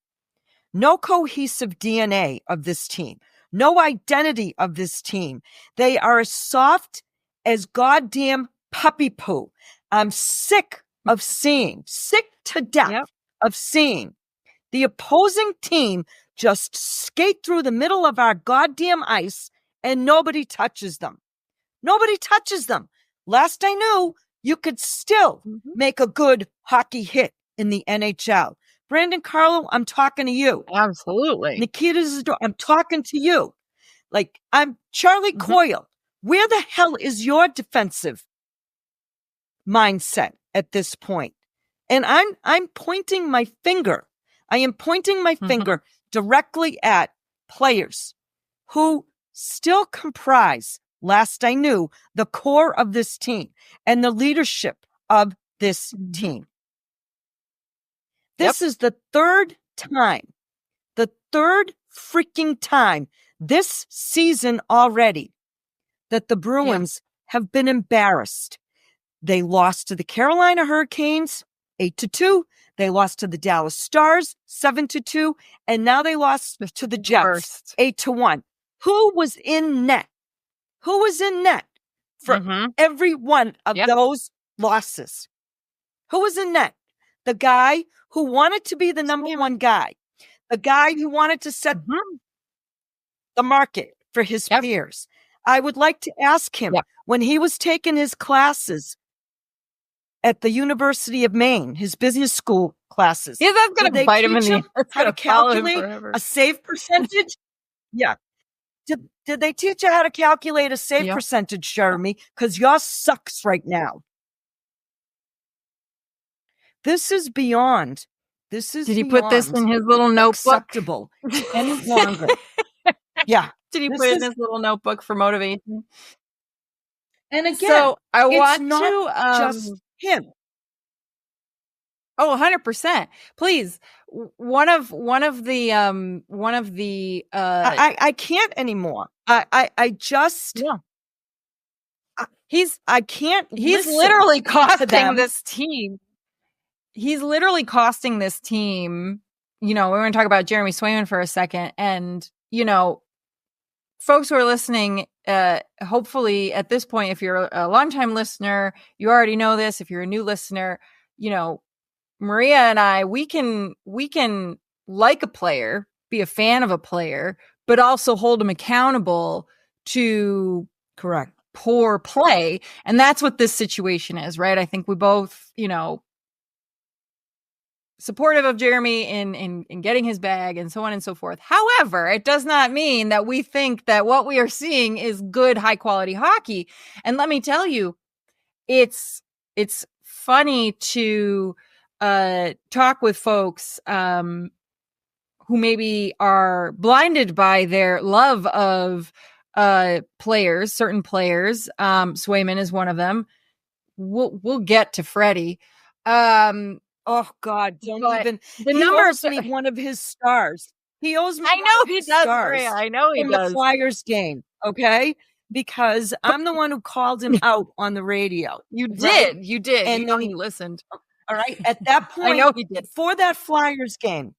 S5: no cohesive DNA of this team, no identity of this team. They are as soft as goddamn puppy poo. I'm sick to death of seeing the opposing team just skate through the middle of our goddamn ice and nobody touches them. Last I knew, you could still make a good hockey hit in the NHL. Brandon Carlo, I'm talking to you.
S6: Absolutely.
S5: Nikita Zadorov, I'm talking to you. Like, I'm Charlie Coyle. Where the hell is your defensive mindset at this point? And I'm pointing my finger. I am pointing my finger directly at players who still comprise, last I knew, the core of this team and the leadership of this team. This is the third freaking time this season already that the Bruins have been embarrassed. They lost to the Carolina Hurricanes 8-2. They lost to the Dallas Stars 7-2. And now they lost to the Jets 8-1. Who was in net? Who was in net for every one of those losses? Who was in net? The guy who wanted to be the number one guy. The guy who wanted to set the market for his peers. I would like to ask him, when he was taking his classes at the University of Maine, his business school classes.
S6: Yeah, that's going to bite him in the
S5: how to calculate a save percentage? Did they teach you how to calculate a save percentage, Jeremy? Because yours sucks right now. This is beyond. Did
S6: he put this in his little notebook?
S5: Acceptable any longer.
S6: Did he put it in his little notebook for motivation?
S5: And again,
S6: so I want
S5: to just him.
S6: Oh, 100%. Please. One of the
S5: I can't anymore. I just he's
S6: literally costing this team. He's literally costing this team. You know, we're going to talk about Jeremy Swayman for a second. And, you know, folks who are listening, hopefully at this point, if you're a longtime listener, you already know this. If you're a new listener, you know, Maria and I, we can like a player, be a fan of a player, but also hold them accountable to poor play. And that's what this situation is, right? I think we both, you know, supportive of Jeremy in getting his bag and so on and so forth. However, it does not mean that we think that what we are seeing is good, high quality hockey. And let me tell you, it's funny to talk with folks who maybe are blinded by their love of players, certain players. Swayman is one of them. We'll get to Freddie.
S5: Oh God! Don't even.
S6: The
S5: he
S6: numbers.
S5: Owes me one of his stars. He owes me.
S6: I know he does.
S5: Maria,
S6: I know he does.
S5: The Flyers game, because I'm the one who called him out on the radio.
S6: You did. You did.
S5: And
S6: you know he listened.
S5: All right. At that point,
S6: I know he did.
S5: Before that Flyers game.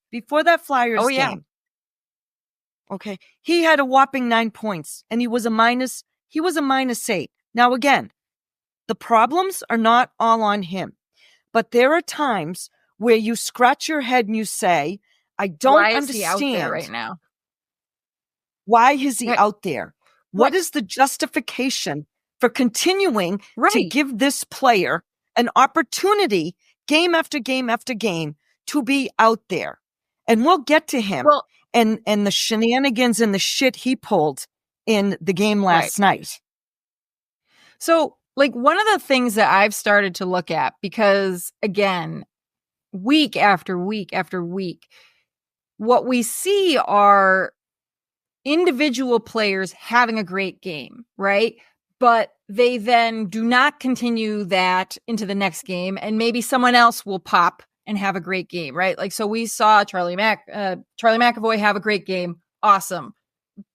S5: Okay. He had a whopping 9 points, and he was a -8. Now again, the problems are not all on him. But there are times where you scratch your head and you say, I don't understand.
S6: Why is he out there right now?
S5: Why is he out there? What is the justification for continuing to give this player an opportunity game after game after game to be out there? And we'll get to him and the shenanigans and the shit he pulled in the game last night.
S6: So, like, one of the things that I've started to look at, because again, week after week after week, what we see are individual players having a great game, right? But they then do not continue that into the next game, and maybe someone else will pop and have a great game, right? Like, so we saw Charlie McAvoy have a great game. Awesome.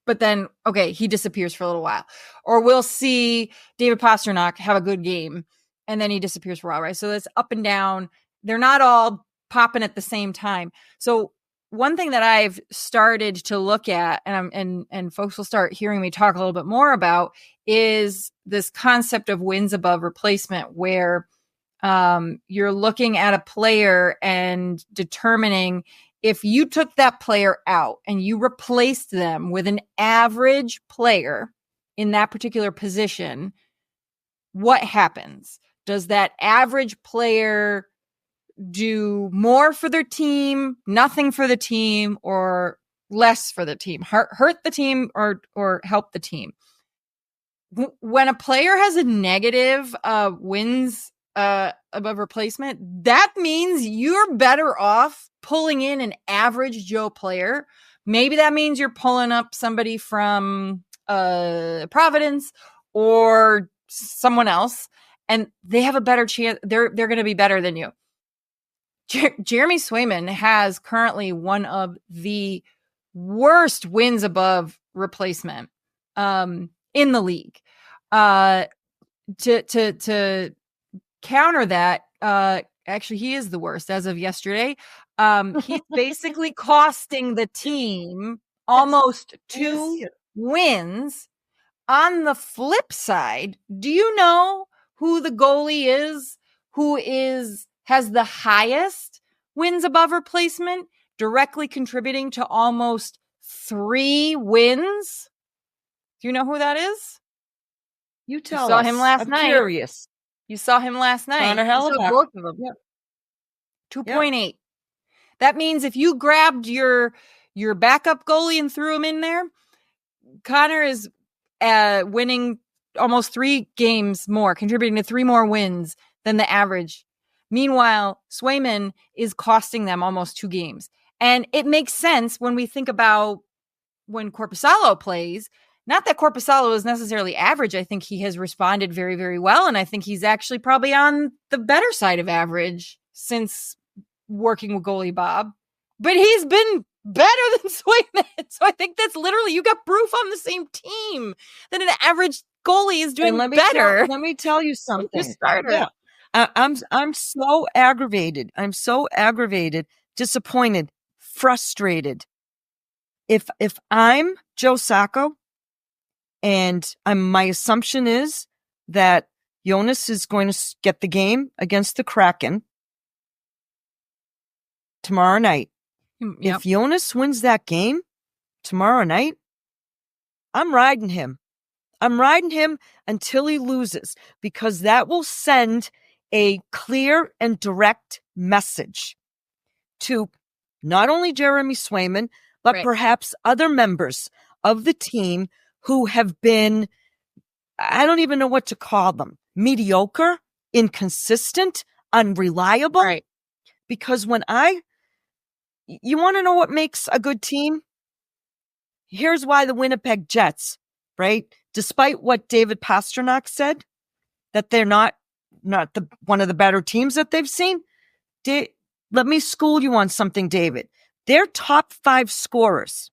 S6: But then, okay, he disappears for a little while. Or we'll see David Pastrnak have a good game, and then he disappears for a while, right? So it's up and down. They're not all popping at the same time. So one thing that I've started to look at, and folks will start hearing me talk a little bit more about, is this concept of wins above replacement, where you're looking at a player and determining if you took that player out and you replaced them with an average player in that particular position, what happens? Does that average player do more for their team, nothing for the team, or less for the team, hurt the team or help the team. When a player has a negative wins above replacement, that means you're better off pulling in an average Joe player. Maybe that means you're pulling up somebody from Providence or someone else, and they have a better chance. They're going to be better than you. Jeremy Swayman has currently one of the worst wins above replacement in the league. To counter that, actually, he is the worst as of yesterday. He's basically costing the team almost 2 wins. On the flip side, do you know who the goalie is who has the highest wins above replacement, directly contributing to almost 3 wins? Do you know who that is?
S5: You tell us.
S6: You saw him last night.
S5: Curious.
S6: You saw him last night.
S5: Connor Hellebuyck.
S6: Both of them.
S5: Yep.
S6: 2.8. Yep. That means if you grabbed your backup goalie and threw him in there, Connor is winning almost 3 games more, contributing to 3 more wins than the average. Meanwhile, Swayman is costing them almost 2 games. And it makes sense when we think about when Korpisalo plays. Not that Korpisalo is necessarily average. I think he has responded very, very well. And I think he's actually probably on the better side of average since working with goalie Bob. But he's been better than Swayman. So I think that's literally, you got proof on the same team that an average goalie is doing better.
S5: Let me tell you something.
S6: Yeah.
S5: I'm so aggravated. Disappointed, frustrated. If I'm Joe Sacco, and my assumption is that Jonas is going to get the game against the Kraken tomorrow night.
S6: Yep.
S5: If Jonas wins that game tomorrow night, I'm riding him. I'm riding him until he loses, because that will send a clear and direct message to not only Jeremy Swayman, but perhaps other members of the team who have been, I don't even know what to call them, mediocre, inconsistent, unreliable.
S6: Right.
S5: Because you want to know what makes a good team? Here's why the Winnipeg Jets, right? Despite what David Pastrnak said, that they're not one of the better teams that they've seen. Let me school you on something, David. Their top 5 scorers.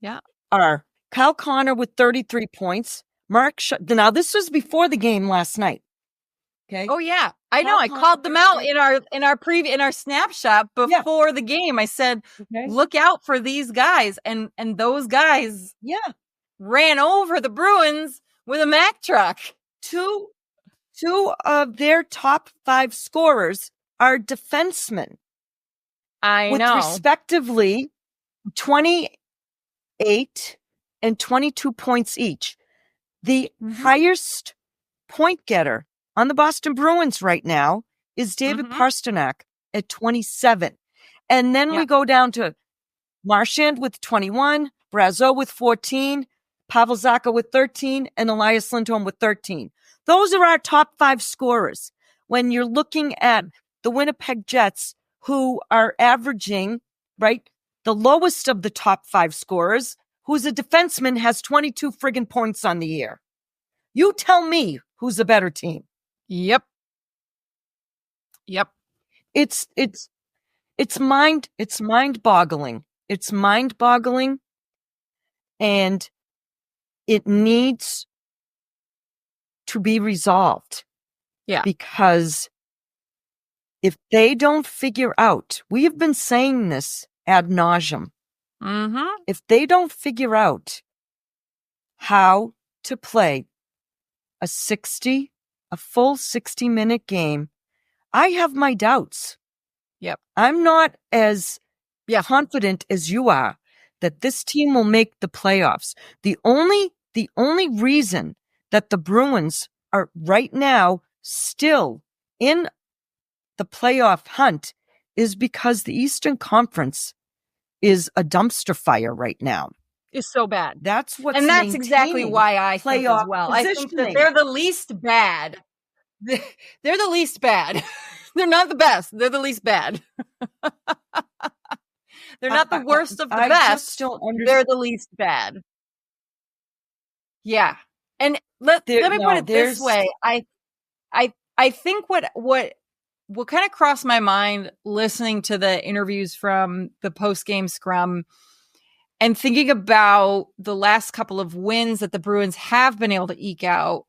S6: Yeah.
S5: Are Kyle Connor with 33 points. Now this was before the game last night. Okay.
S6: Oh yeah. I know. I called them out in our snapshot before the game. I said, look out for these guys. And those guys ran over the Bruins with a Mack truck.
S5: Two of their top 5 scorers are defensemen.
S6: I
S5: with
S6: know.
S5: Respectively 28 and 22 points each. The highest point getter on the Boston Bruins right now is David Pastrnak at 27. And then we go down to Marchand with 21, Brazeau with 14, Pavel Zacha with 13, and Elias Lindholm with 13. Those are our top 5 scorers. When you're looking at the Winnipeg Jets, who are averaging, right, the lowest of the top 5 scorers, who's a defenseman, has 22 friggin' points on the year. You tell me who's a better team.
S6: Yep.
S5: It's mind-boggling. It's mind-boggling, and it needs to be resolved.
S6: Yeah.
S5: Because if they don't figure out, we have been saying this ad nauseum. If they don't figure out how to play a full 60-minute game, I have my doubts.
S6: Yep.
S5: I'm not as confident as you are that this team will make the playoffs. The only reason that the Bruins are right now still in the playoff hunt is because the Eastern Conference is a dumpster fire right now.
S6: It's so bad.
S5: That's what's
S6: and that's exactly
S5: maintaining
S6: why I think as
S5: playoff
S6: well. I think that
S5: positioning.
S6: they're the least bad. They're the least bad. They're not the best. They're the least bad. They're not the worst of the
S5: I
S6: best.
S5: just don't understand.
S6: They're the least bad. Yeah. And let me put it this way. I think what kind of crossed my mind listening to the interviews from the post-game scrum and thinking about the last couple of wins that the Bruins have been able to eke out,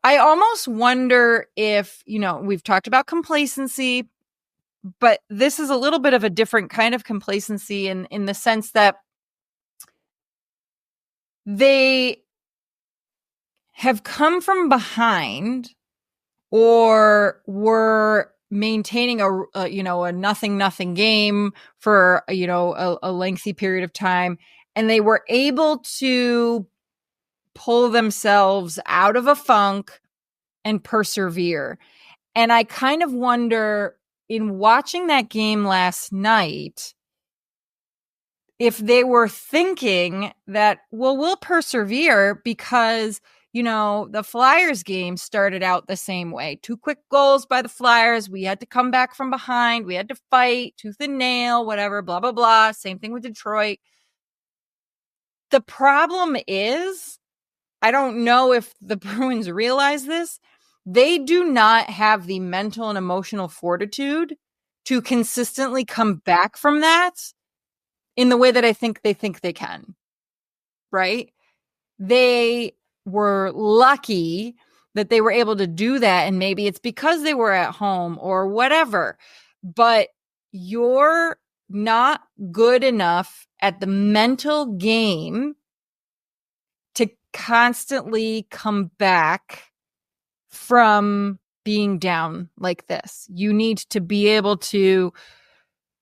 S6: I almost wonder if, we've talked about complacency, but this is a little bit of a different kind of complacency in the sense that they have come from behind or were maintaining a nothing game for a lengthy period of time, and they were able to pull themselves out of a funk and persevere. And I kind of wonder, in watching that game last night, if they were thinking that, well, we'll persevere because the Flyers game started out the same way. 2 quick goals by the Flyers. We had to come back from behind. We had to fight tooth and nail, whatever, blah, blah, blah. Same thing with Detroit. The problem is, I don't know if the Bruins realize this, they do not have the mental and emotional fortitude to consistently come back from that in the way that I think they can. Right? They were lucky that they were able to do that, and maybe it's because they were at home or whatever, but you're not good enough at the mental game to constantly come back from being down like this. You need to be able to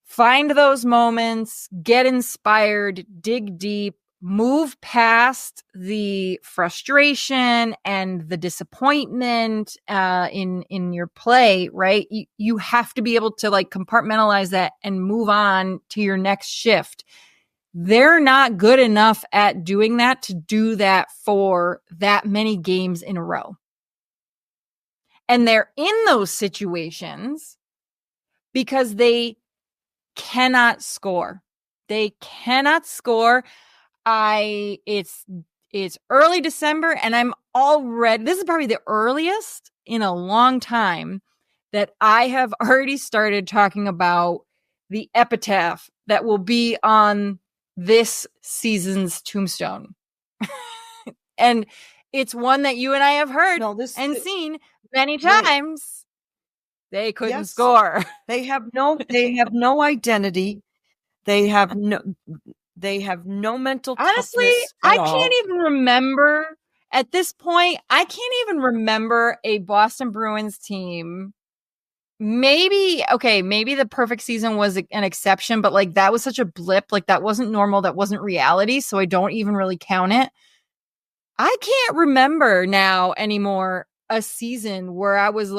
S6: find those moments, get inspired, dig deep, move past the frustration and the disappointment in your play, right? You have to be able to compartmentalize that and move on to your next shift. They're not good enough at doing that to do that for that many games in a row. And they're in those situations because they cannot score. They cannot score. It's early December and I'm already, this is probably the earliest in a long time that I have already started talking about the epitaph that will be on this season's tombstone. And it's one that you and I have heard and seen many times. They couldn't score.
S5: They have no identity. They have no mental
S6: Honestly,
S5: toughness
S6: I
S5: at all.
S6: can't even remember at this point. I can't even remember a Boston Bruins team. Maybe the perfect season was an exception, but that was such a blip. That wasn't normal. That wasn't reality. So I don't even really count it. I can't remember now anymore a season where I was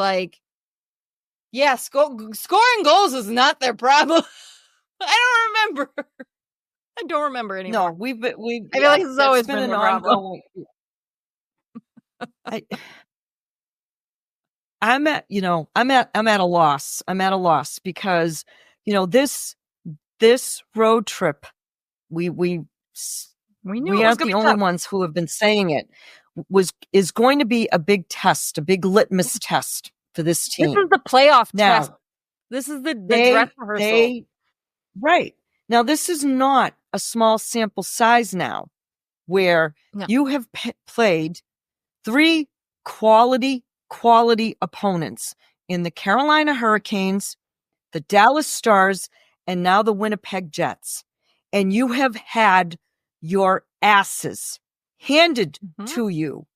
S6: yeah, scoring goals is not their problem. I don't remember anymore.
S5: No, we.
S6: I feel like it's always been an
S5: problem. I'm at a loss. I'm at a loss because this road trip, we
S6: knew
S5: we aren't the only ones who have been saying it, is going to be a big test, a big litmus test for this team.
S6: This is the playoff
S5: now,
S6: test. This is the dress rehearsal.
S5: Right. Now, this is not a small sample size now where you have played 3 quality opponents in the Carolina Hurricanes, the Dallas Stars, and now the Winnipeg Jets. And you have had your asses handed to you,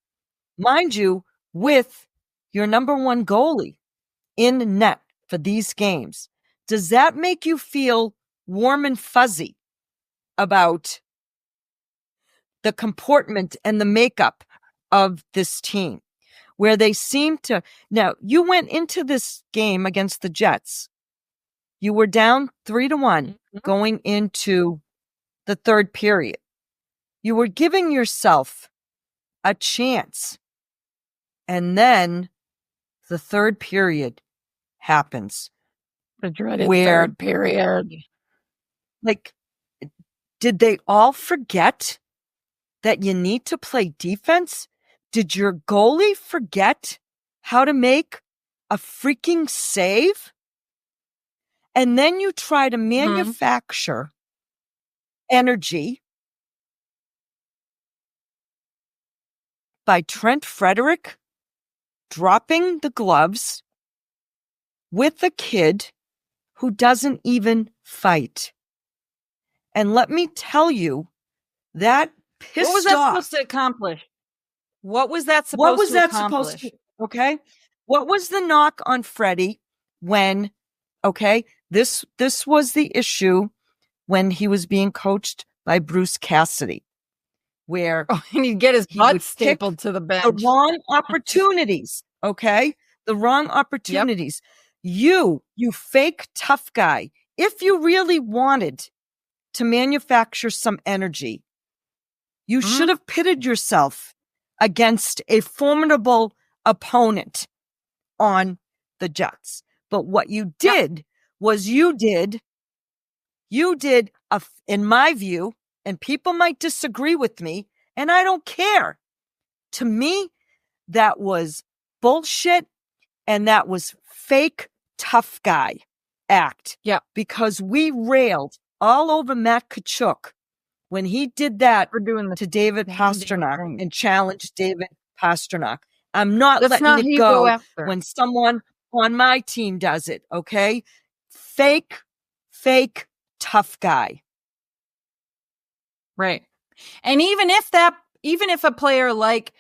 S5: mind you, with your number 1 goalie in net for these games. Does that make you feel warm and fuzzy about the comportment and the makeup of this team? where they seem to. Now, you went into this game against the Jets. You were down 3-1 going into the third period. You were giving yourself a chance. And then the third period happens.
S6: The dreaded third period.
S5: Like, did they all forget that you need to play defense? Did your goalie forget how to make a freaking save? And then you try to manufacture energy by Trent Frederick dropping the gloves with a kid who doesn't even fight. And let me tell you, that pissed
S6: What was that
S5: off.
S6: supposed to accomplish? What was that supposed to accomplish?
S5: Okay. What was the knock on Freddie when, okay, this was the issue when he was being coached by Bruce Cassidy, where
S6: and he'd get his
S5: he
S6: butt
S5: would
S6: stapled
S5: pick
S6: to the bench.
S5: the wrong opportunities. Okay. The wrong opportunities. You fake tough guy. If you really wanted to manufacture some energy, you should have pitted yourself against a formidable opponent on the Jets. But what you did was you did, in my view, and people might disagree with me, and I don't care. To me, that was bullshit, and that was fake tough guy act.
S6: Yeah.
S5: Because we railed all over Matt Tkachuk when he did that to David Pastrnak and challenged David Pastrnak. I'm not letting it go when someone on my team does it, okay? Fake tough guy.
S6: Right. And even if a player like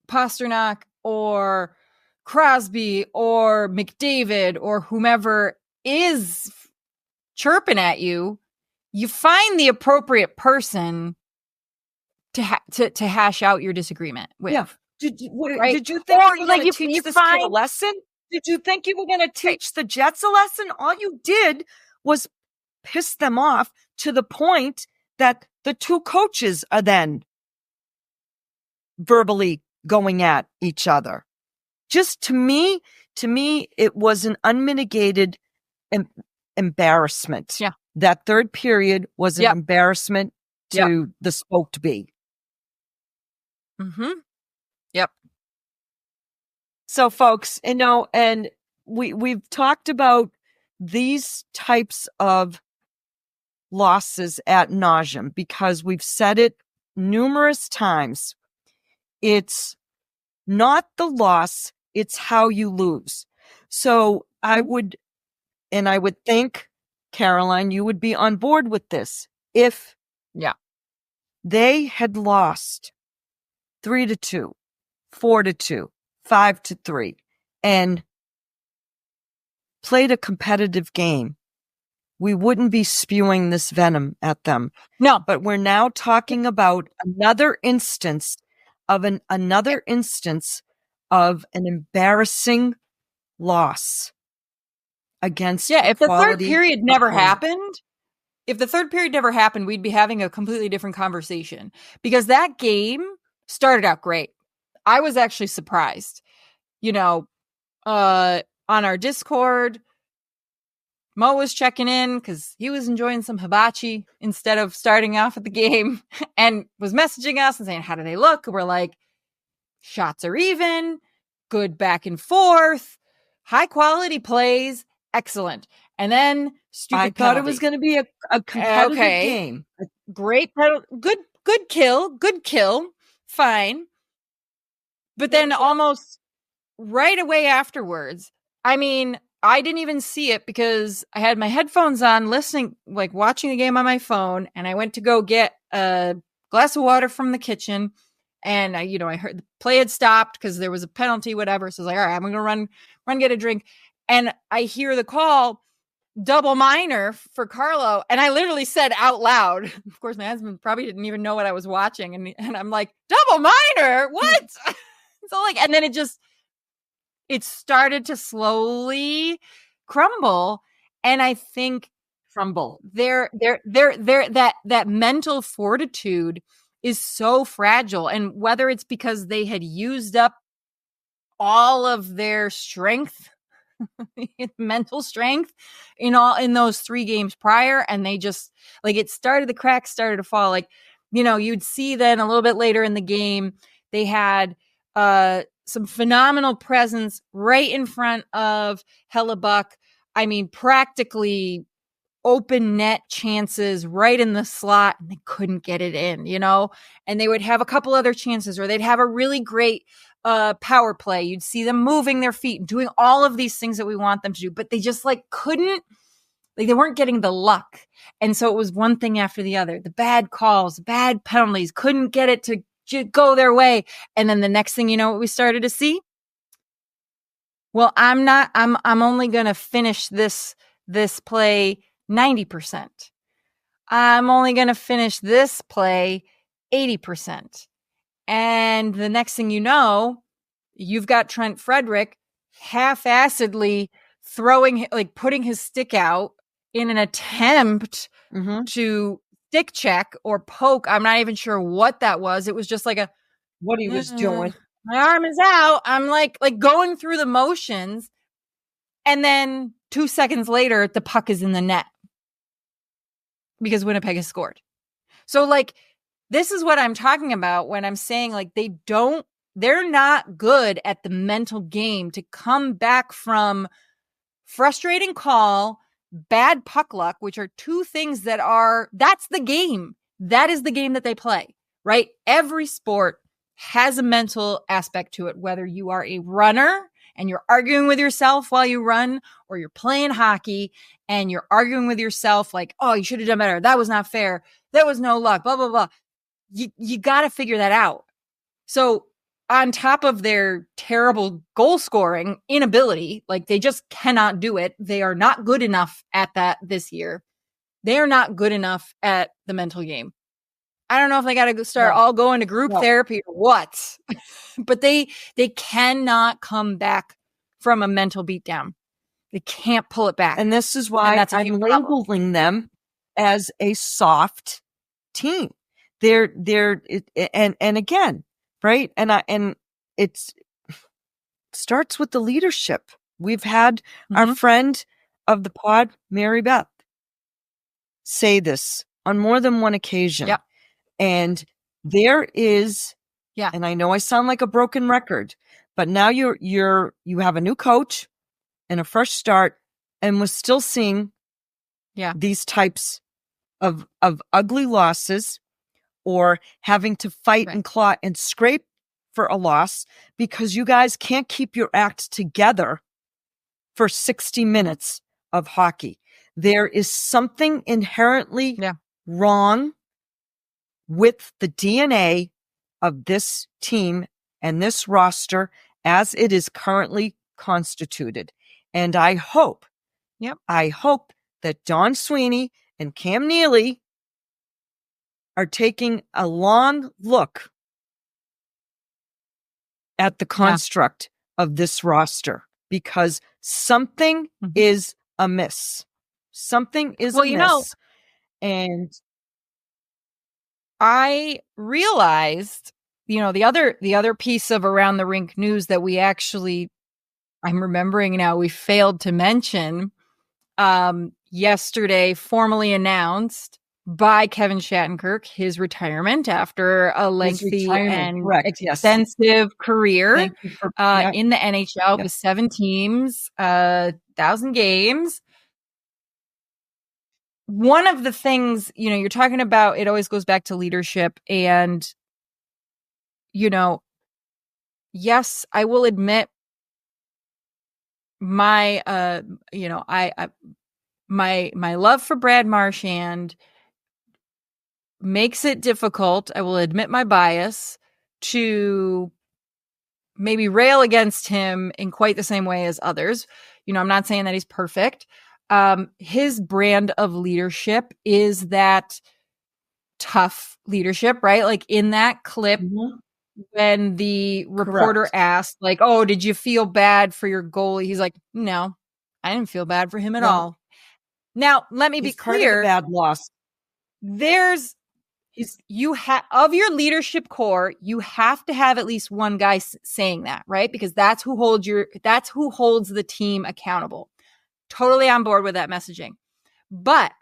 S6: Pastrnak or Crosby or McDavid or whomever is chirping at you, you find the appropriate person to hash out your disagreement with.
S5: Yeah. Did you think
S6: or
S5: you were
S6: like
S5: going to teach this kid a lesson? Did you think you were going to teach the Jets a lesson? All you did was piss them off to the point that the two coaches are then verbally going at each other. Just to me, it was an unmitigated embarrassment.
S6: Yeah.
S5: That third period was an embarrassment to the Spoked Bee.
S6: Mm-hmm. Yep.
S5: So, folks, and we've talked about these types of losses ad nauseum because we've said it numerous times. It's not the loss, it's how you lose. So I would think, Caroline, you would be on board with this. If they had lost 3-2, 4-2, 5-3, and played a competitive game, we wouldn't be spewing this venom at them.
S6: No.
S5: But we're now talking about another instance of an embarrassing loss against
S6: if the third period never
S5: opponent.
S6: happened, we'd be having a completely different conversation because that game started out great. I was actually surprised. On our Discord, Mo was checking in because he was enjoying some hibachi instead of starting off at the game and was messaging us and saying, how do they look? We're like, shots are even, good back and forth, high quality plays, excellent. And then
S5: I thought it was going to be a competitive game.
S6: Great, good kill, fine. But then almost right away afterwards, I mean, I didn't even see it because I had my headphones on listening, like watching the game on my phone. And I went to go get a glass of water from the kitchen. And I heard the play had stopped because there was a penalty, whatever. So I was like, all right, I'm going to run, get a drink. And I hear the call, double minor for Carlo. And I literally said out loud, of course, my husband probably didn't even know what I was watching. And I'm like, double minor, what? So and then it just it started to slowly crumble. And I think that mental fortitude is so fragile. And whether it's because they had used up all of their strength, mental strength in those 3 games prior, and they just like the cracks started to fall. Like, you'd see then a little bit later in the game, they had some phenomenal presence right in front of Hellebuck. I mean, practically open net chances right in the slot, and they couldn't get it in, and they would have a couple other chances, or they'd have a really great power play. You'd see them moving their feet and doing all of these things that we want them to do, but they just couldn't, they weren't getting the luck. And so it was one thing after the other, the bad calls, bad penalties, couldn't get it to go their way. And then the next thing you know, what we started to see? Well, I'm only going to finish this play 90%. I'm only going to finish this play 80%. And the next thing you know, you've got Trent Frederick half-assedly putting his stick out in an attempt to stick check or poke. I'm not even sure what that was. It was just like
S5: what he was doing.
S6: My arm is out. I'm like going through the motions. And then 2 seconds later, the puck is in the net because Winnipeg has scored. So this is what I'm talking about when I'm saying they're not good at the mental game to come back from frustrating call, bad puck luck, which are 2 things that's the game. That is the game that they play, right? Every sport has a mental aspect to it, whether you are a runner and you're arguing with yourself while you run, or you're playing hockey and you're arguing with yourself oh, you should have done better. That was not fair. There was no luck, blah, blah, blah. You got to figure that out. So on top of their terrible goal scoring inability, they just cannot do it. They are not good enough at that this year. They are not good enough at the mental game. I don't know if they got to start all going to group therapy or what, but they cannot come back from a mental beatdown. They can't pull it back.
S5: And this is why I'm labeling them as a soft team. They're again, right? And it starts with the leadership. We've had our friend of the pod, Mary Beth, say this on more than one occasion.
S6: Yep.
S5: And there is, and I know I sound like a broken record, but now you have a new coach and a fresh start, and we're still seeing these types of ugly losses, or having to fight and claw and scrape for a loss because you guys can't keep your act together for 60 minutes of hockey. There is something inherently wrong with the DNA of this team and this roster as it is currently constituted. And I hope that Don Sweeney and Cam Neely are taking a long look at the construct of this roster, because something is amiss. Something is amiss. And
S6: I realized, the other piece of Around the Rink news that we actually, I'm remembering now, we failed to mention, yesterday formally announced by Kevin Shattenkirk his retirement after a lengthy and extensive career in the NHL with 7 teams, 1,000 games. One of the things, you're talking about, it always goes back to leadership. And, yes, I will admit my, my love for Brad Marchand makes it difficult, I will admit my bias, to maybe rail against him in quite the same way as others. I'm not saying that he's perfect. His brand of leadership is that tough leadership, right? In that clip, when the reporter
S5: Correct.
S6: asked, like, "Oh, did you feel bad for your goalie?" He's like, "No, I didn't feel bad for him at
S5: No.
S6: all." Now, let me be
S5: He's part of the
S6: clear.
S5: bad loss.
S6: Of your leadership core, you have to have at least one guy saying that, right? Because that's who holds the team accountable. Totally on board with that messaging. But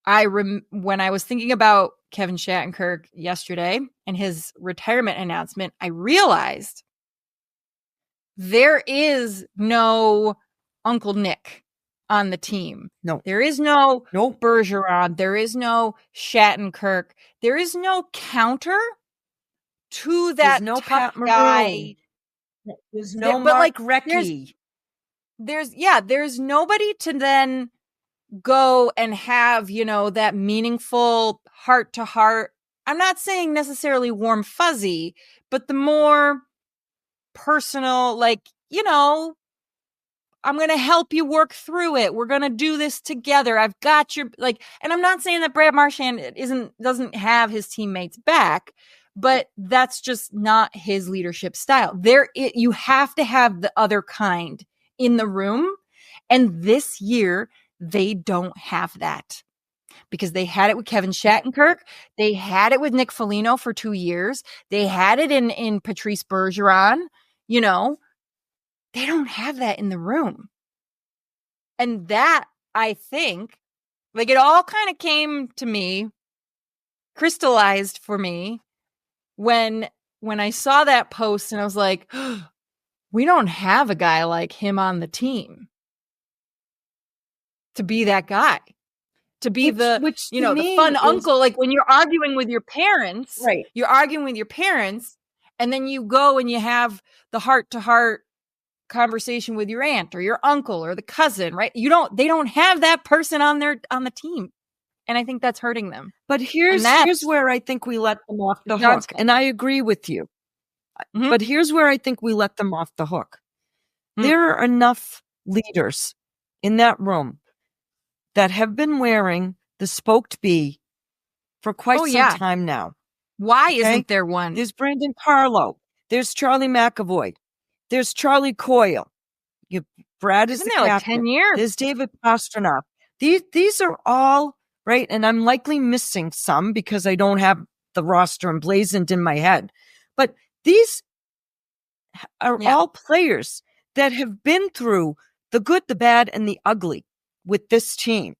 S6: when I was thinking about Kevin Shattenkirk yesterday and his retirement announcement, I realized there is no Uncle Nick on the team.
S5: No.
S6: There is no Bergeron. There is no Shattenkirk. There is no counter to that
S5: There's no
S6: tough
S5: Pat
S6: guy.
S5: Maroon. There's no
S6: but
S5: Mark
S6: like
S5: Recchi.
S6: There's nobody to then go and have, that meaningful heart to heart. I'm not saying necessarily warm fuzzy, but the more personal, like, I'm going to help you work through it. We're going to do this together. I've got your, like, and I'm not saying that Brad Marchand doesn't have his teammates back, but that's just not his leadership style. You have to have the other kind in the room. And this year they don't have that because they had it with Kevin Shattenkirk. They had it with Nick Foligno for 2 years. They had it in Patrice Bergeron, They don't have that in the room. And that, I think, like, it all kind of came to me, crystallized for me when I saw that post and I was like, oh, we don't have a guy like him on the team to be that guy, to be the fun uncle. Like when you're arguing with your parents,
S5: right?
S6: You're arguing with your parents and then you go and you have the heart to heart conversation with your aunt or your uncle or the cousin, right? They don't have that person on the team. And I think that's hurting them.
S5: But here's where I think we let them off the hook. And I agree with you. Mm-hmm. But here's where I think we let them off the hook. Mm-hmm. There are enough leaders in that room that have been wearing the spoked B for quite some time now.
S6: Why isn't there one?
S5: There's Brandon Carlo. There's Charlie McAvoy. There's Charlie Coyle. Brad is the captain.
S6: Like 10 years.
S5: There's David Pastrnak. These are all right, and I'm likely missing some because I don't have the roster emblazoned in my head. But these are all players that have been through the good, the bad, and the ugly with this team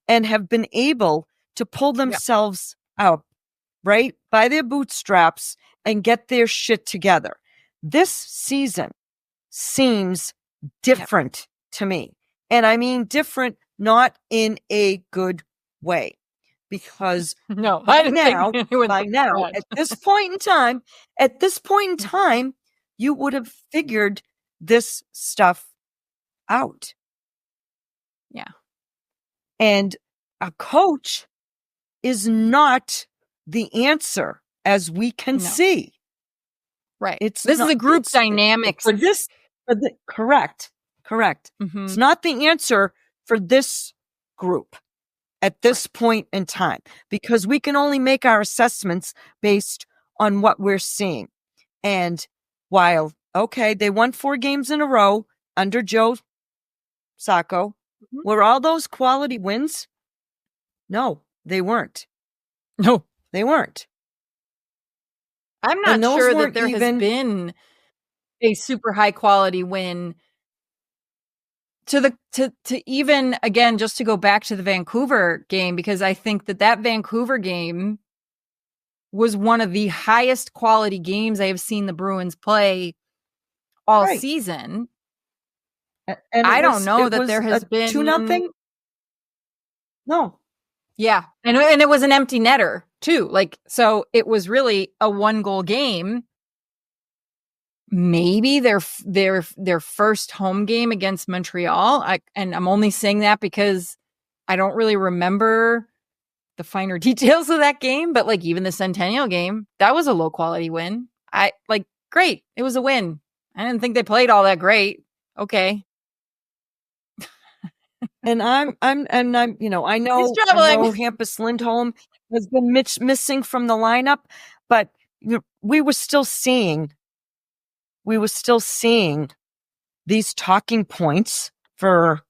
S5: and have been able to pull themselves out, right, by their bootstraps and get their shit together. This season seems different to me. And I mean different, not in a good way. Because by now, at this point in time, you would have figured this stuff out.
S6: Yeah.
S5: And a coach is not the answer as we can see.
S6: Right. This is a group dynamics.
S5: Correct. Mm-hmm. It's not the answer for this group at this point in time, because we can only make our assessments based on what we're seeing. And while, they won 4 games in a row under Joe Sacco, were all those quality wins? No, they weren't.
S6: No,
S5: they weren't.
S6: I'm not sure that there has been a super high quality win to even, again, just to go back to the Vancouver game, because I think that Vancouver game was one of the highest quality games I have seen the Bruins play all season. And I don't know that there has been
S5: 2-0. No.
S6: Yeah. And it was an empty netter too. Like, so it was really a 1-goal game. Maybe their first home game against Montreal. And I'm only saying that because I don't really remember the finer details of that game, but like even the Centennial game, that was a low quality win. Great. It was a win. I didn't think they played all that great. Okay.
S5: And I know Hampus Lindholm has been missing from the lineup, but we were still seeing these talking points, to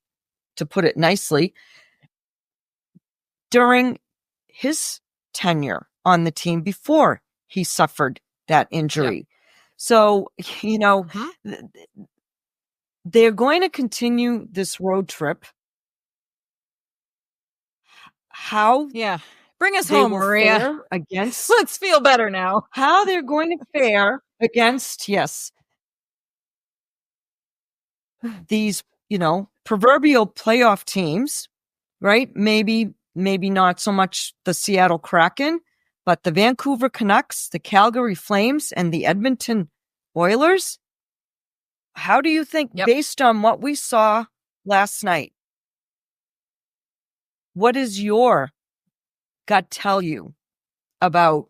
S5: put it nicely, during his tenure on the team before he suffered that injury.
S6: Yep.
S5: So, they're going to continue this road trip. How
S6: bring us
S5: they
S6: home,
S5: will
S6: Maria.
S5: fare against
S6: Let's feel better now.
S5: How they're going to fare against these proverbial playoff teams, right? Maybe not so much the Seattle Kraken, but the Vancouver Canucks, the Calgary Flames, and the Edmonton Oilers. How do you think, based on what we saw last night, what does your gut tell you about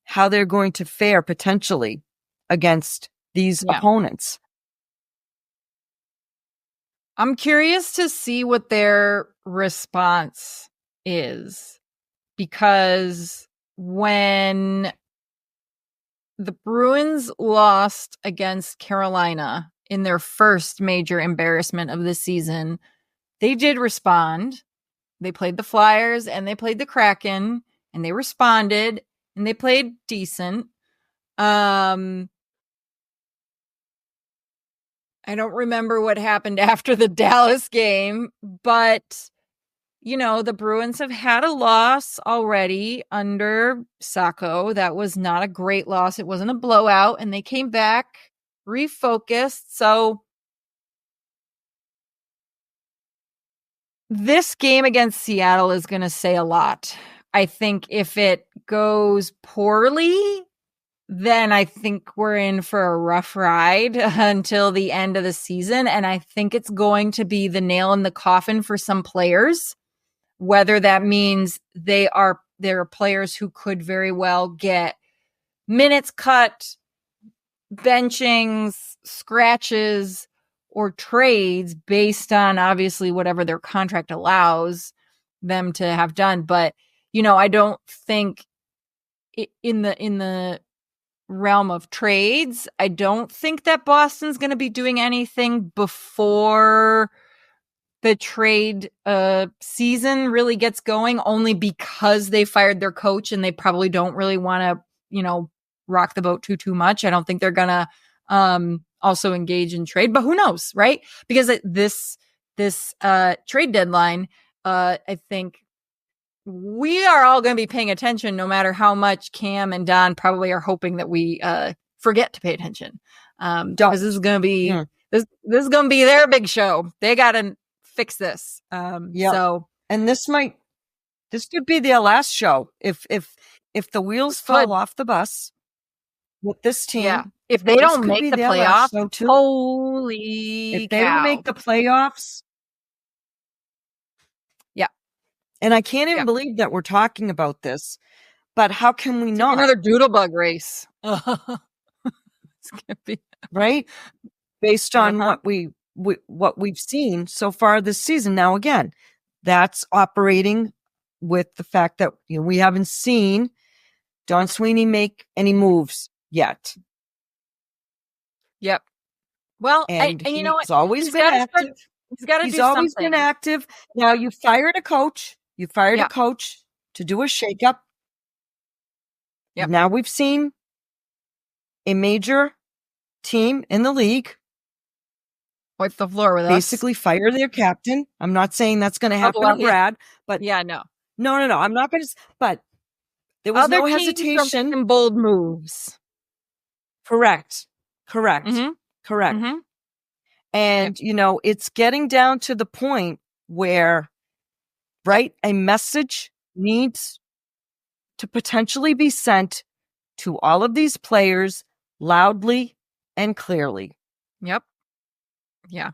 S5: how they're going to fare potentially against these opponents?
S6: I'm curious to see what their response is, because when the Bruins lost against Carolina in their first major embarrassment of the season, they did respond. They played the Flyers and they played the Kraken, and they responded and they played decent. I don't remember what happened after the Dallas game, but, the Bruins have had a loss already under Sacco. That was not a great loss. It wasn't a blowout, and they came back refocused. So this game against Seattle is going to say a lot. I think if it goes poorly, then I think we're in for a rough ride until the end of the season. And I think it's going to be the nail in the coffin for some players, whether that means there are players who could very well get minutes cut, benchings, scratches, or trades based on obviously whatever their contract allows them to have done. But, I don't think in the realm of trades, I don't think that Boston's going to be doing anything before the trade season really gets going, only because they fired their coach and they probably don't really want to, rock the boat too much. I don't think they're going to also engage in trade, but who knows, right? Because this trade deadline, I think we are all going to be paying attention, no matter how much Cam and Don probably are hoping that we forget to pay attention. Because this is going to be this is going to be their big show. They got to fix this. So, and
S5: this could be their last show if the wheels fall off the bus with this team.
S6: Yeah. If they don't make the playoffs, holy
S5: if they don't make the playoffs.
S6: Yeah.
S5: And I can't even believe that we're talking about this, but how can we not?
S6: Another doodlebug race. It's gonna be
S5: right, based on what we've seen so far this season. Now, again, that's operating with the fact that we haven't seen Don Sweeney make any moves yet.
S6: Yep. Well,
S5: and
S6: you know what?
S5: He's always been active.
S6: He's always
S5: been active. Now you fired a coach. You fired a coach to do a shakeup.
S6: Yep.
S5: Now we've seen a major team in the league
S6: wipe the floor with
S5: basically fire their captain. I'm not saying that's going to happen to Brad, but
S6: no.
S5: I'm not going to. But there was no hesitation
S6: and bold moves.
S5: Correct. Mm-hmm. And it's getting down to the point where, right, a message needs to potentially be sent to all of these players loudly and clearly.
S6: Yep. Yeah.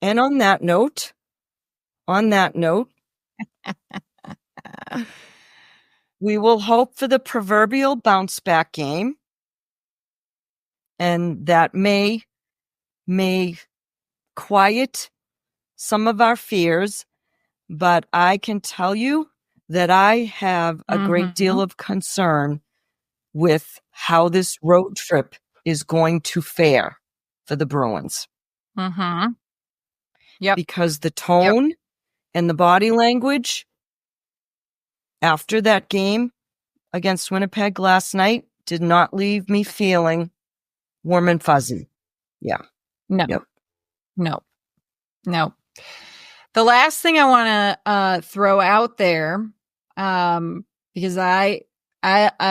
S5: And on that note, we will hope for the proverbial bounce back game. And that may quiet some of our fears, but I can tell you that I have a great deal of concern with how this road trip is going to fare for the Bruins.
S6: Mm-hmm. Yep.
S5: Because the tone and the body language after that game against Winnipeg last night did not leave me feeling warm and fuzzy. Yeah.
S6: No.
S5: Yep.
S6: No. The last thing I want to throw out there, because I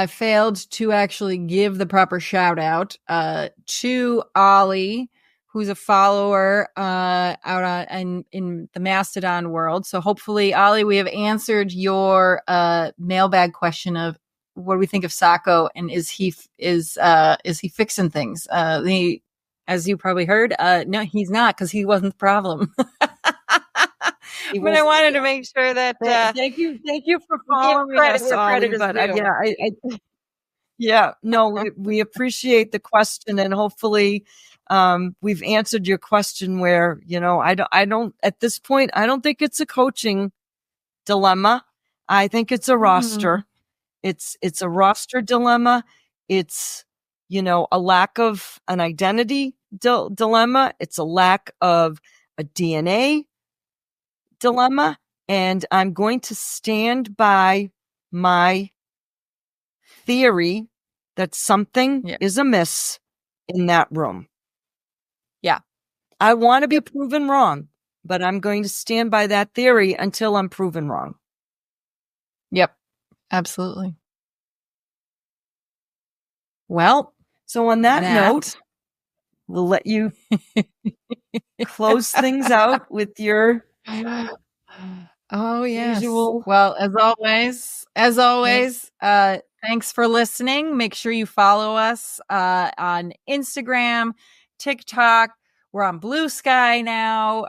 S6: failed to actually give the proper shout out to Ollie, who's a follower out in the Mastodon world. So hopefully, Ollie, we have answered your mailbag question of what do we think of Sacco, and is he fixing things? As you probably heard, no, he's not, because he wasn't the problem. But I wanted to make sure that
S5: thank you for following us, Ollie. But we appreciate the question, and hopefully we've answered your question. Where I don't at this point, I don't think it's a coaching dilemma. I think it's a roster. It's a roster dilemma. It's a lack of an identity dilemma. It's a lack of a DNA dilemma. And I'm going to stand by my theory that something is amiss in that room.
S6: Yeah.
S5: I want to be proven wrong, but I'm going to stand by that theory until I'm proven wrong.
S6: Yep. Absolutely. Well,
S5: so on that note, we'll let you close things out with your usual.
S6: Well, as always, thanks for listening. Make sure you follow us on Instagram, TikTok. We're on Blue Sky now,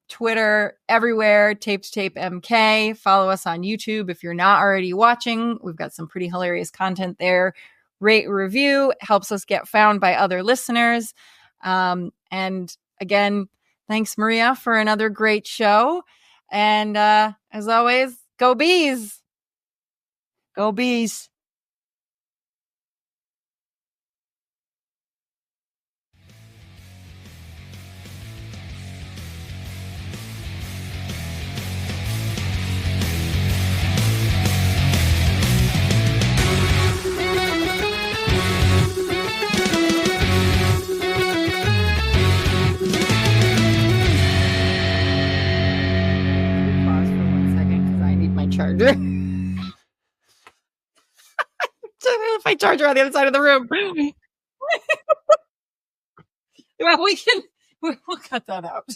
S6: Twitter, everywhere, Tape to Tape MK. Follow us on YouTube if you're not already watching. We've got some pretty hilarious content there. Rate, review, helps us get found by other listeners. And again, thanks, Maria, for another great show. And as always, go Bees!
S5: Go Bees!
S6: Charger. I don't know if I charger on the other side of the room. Well, we'll cut that out.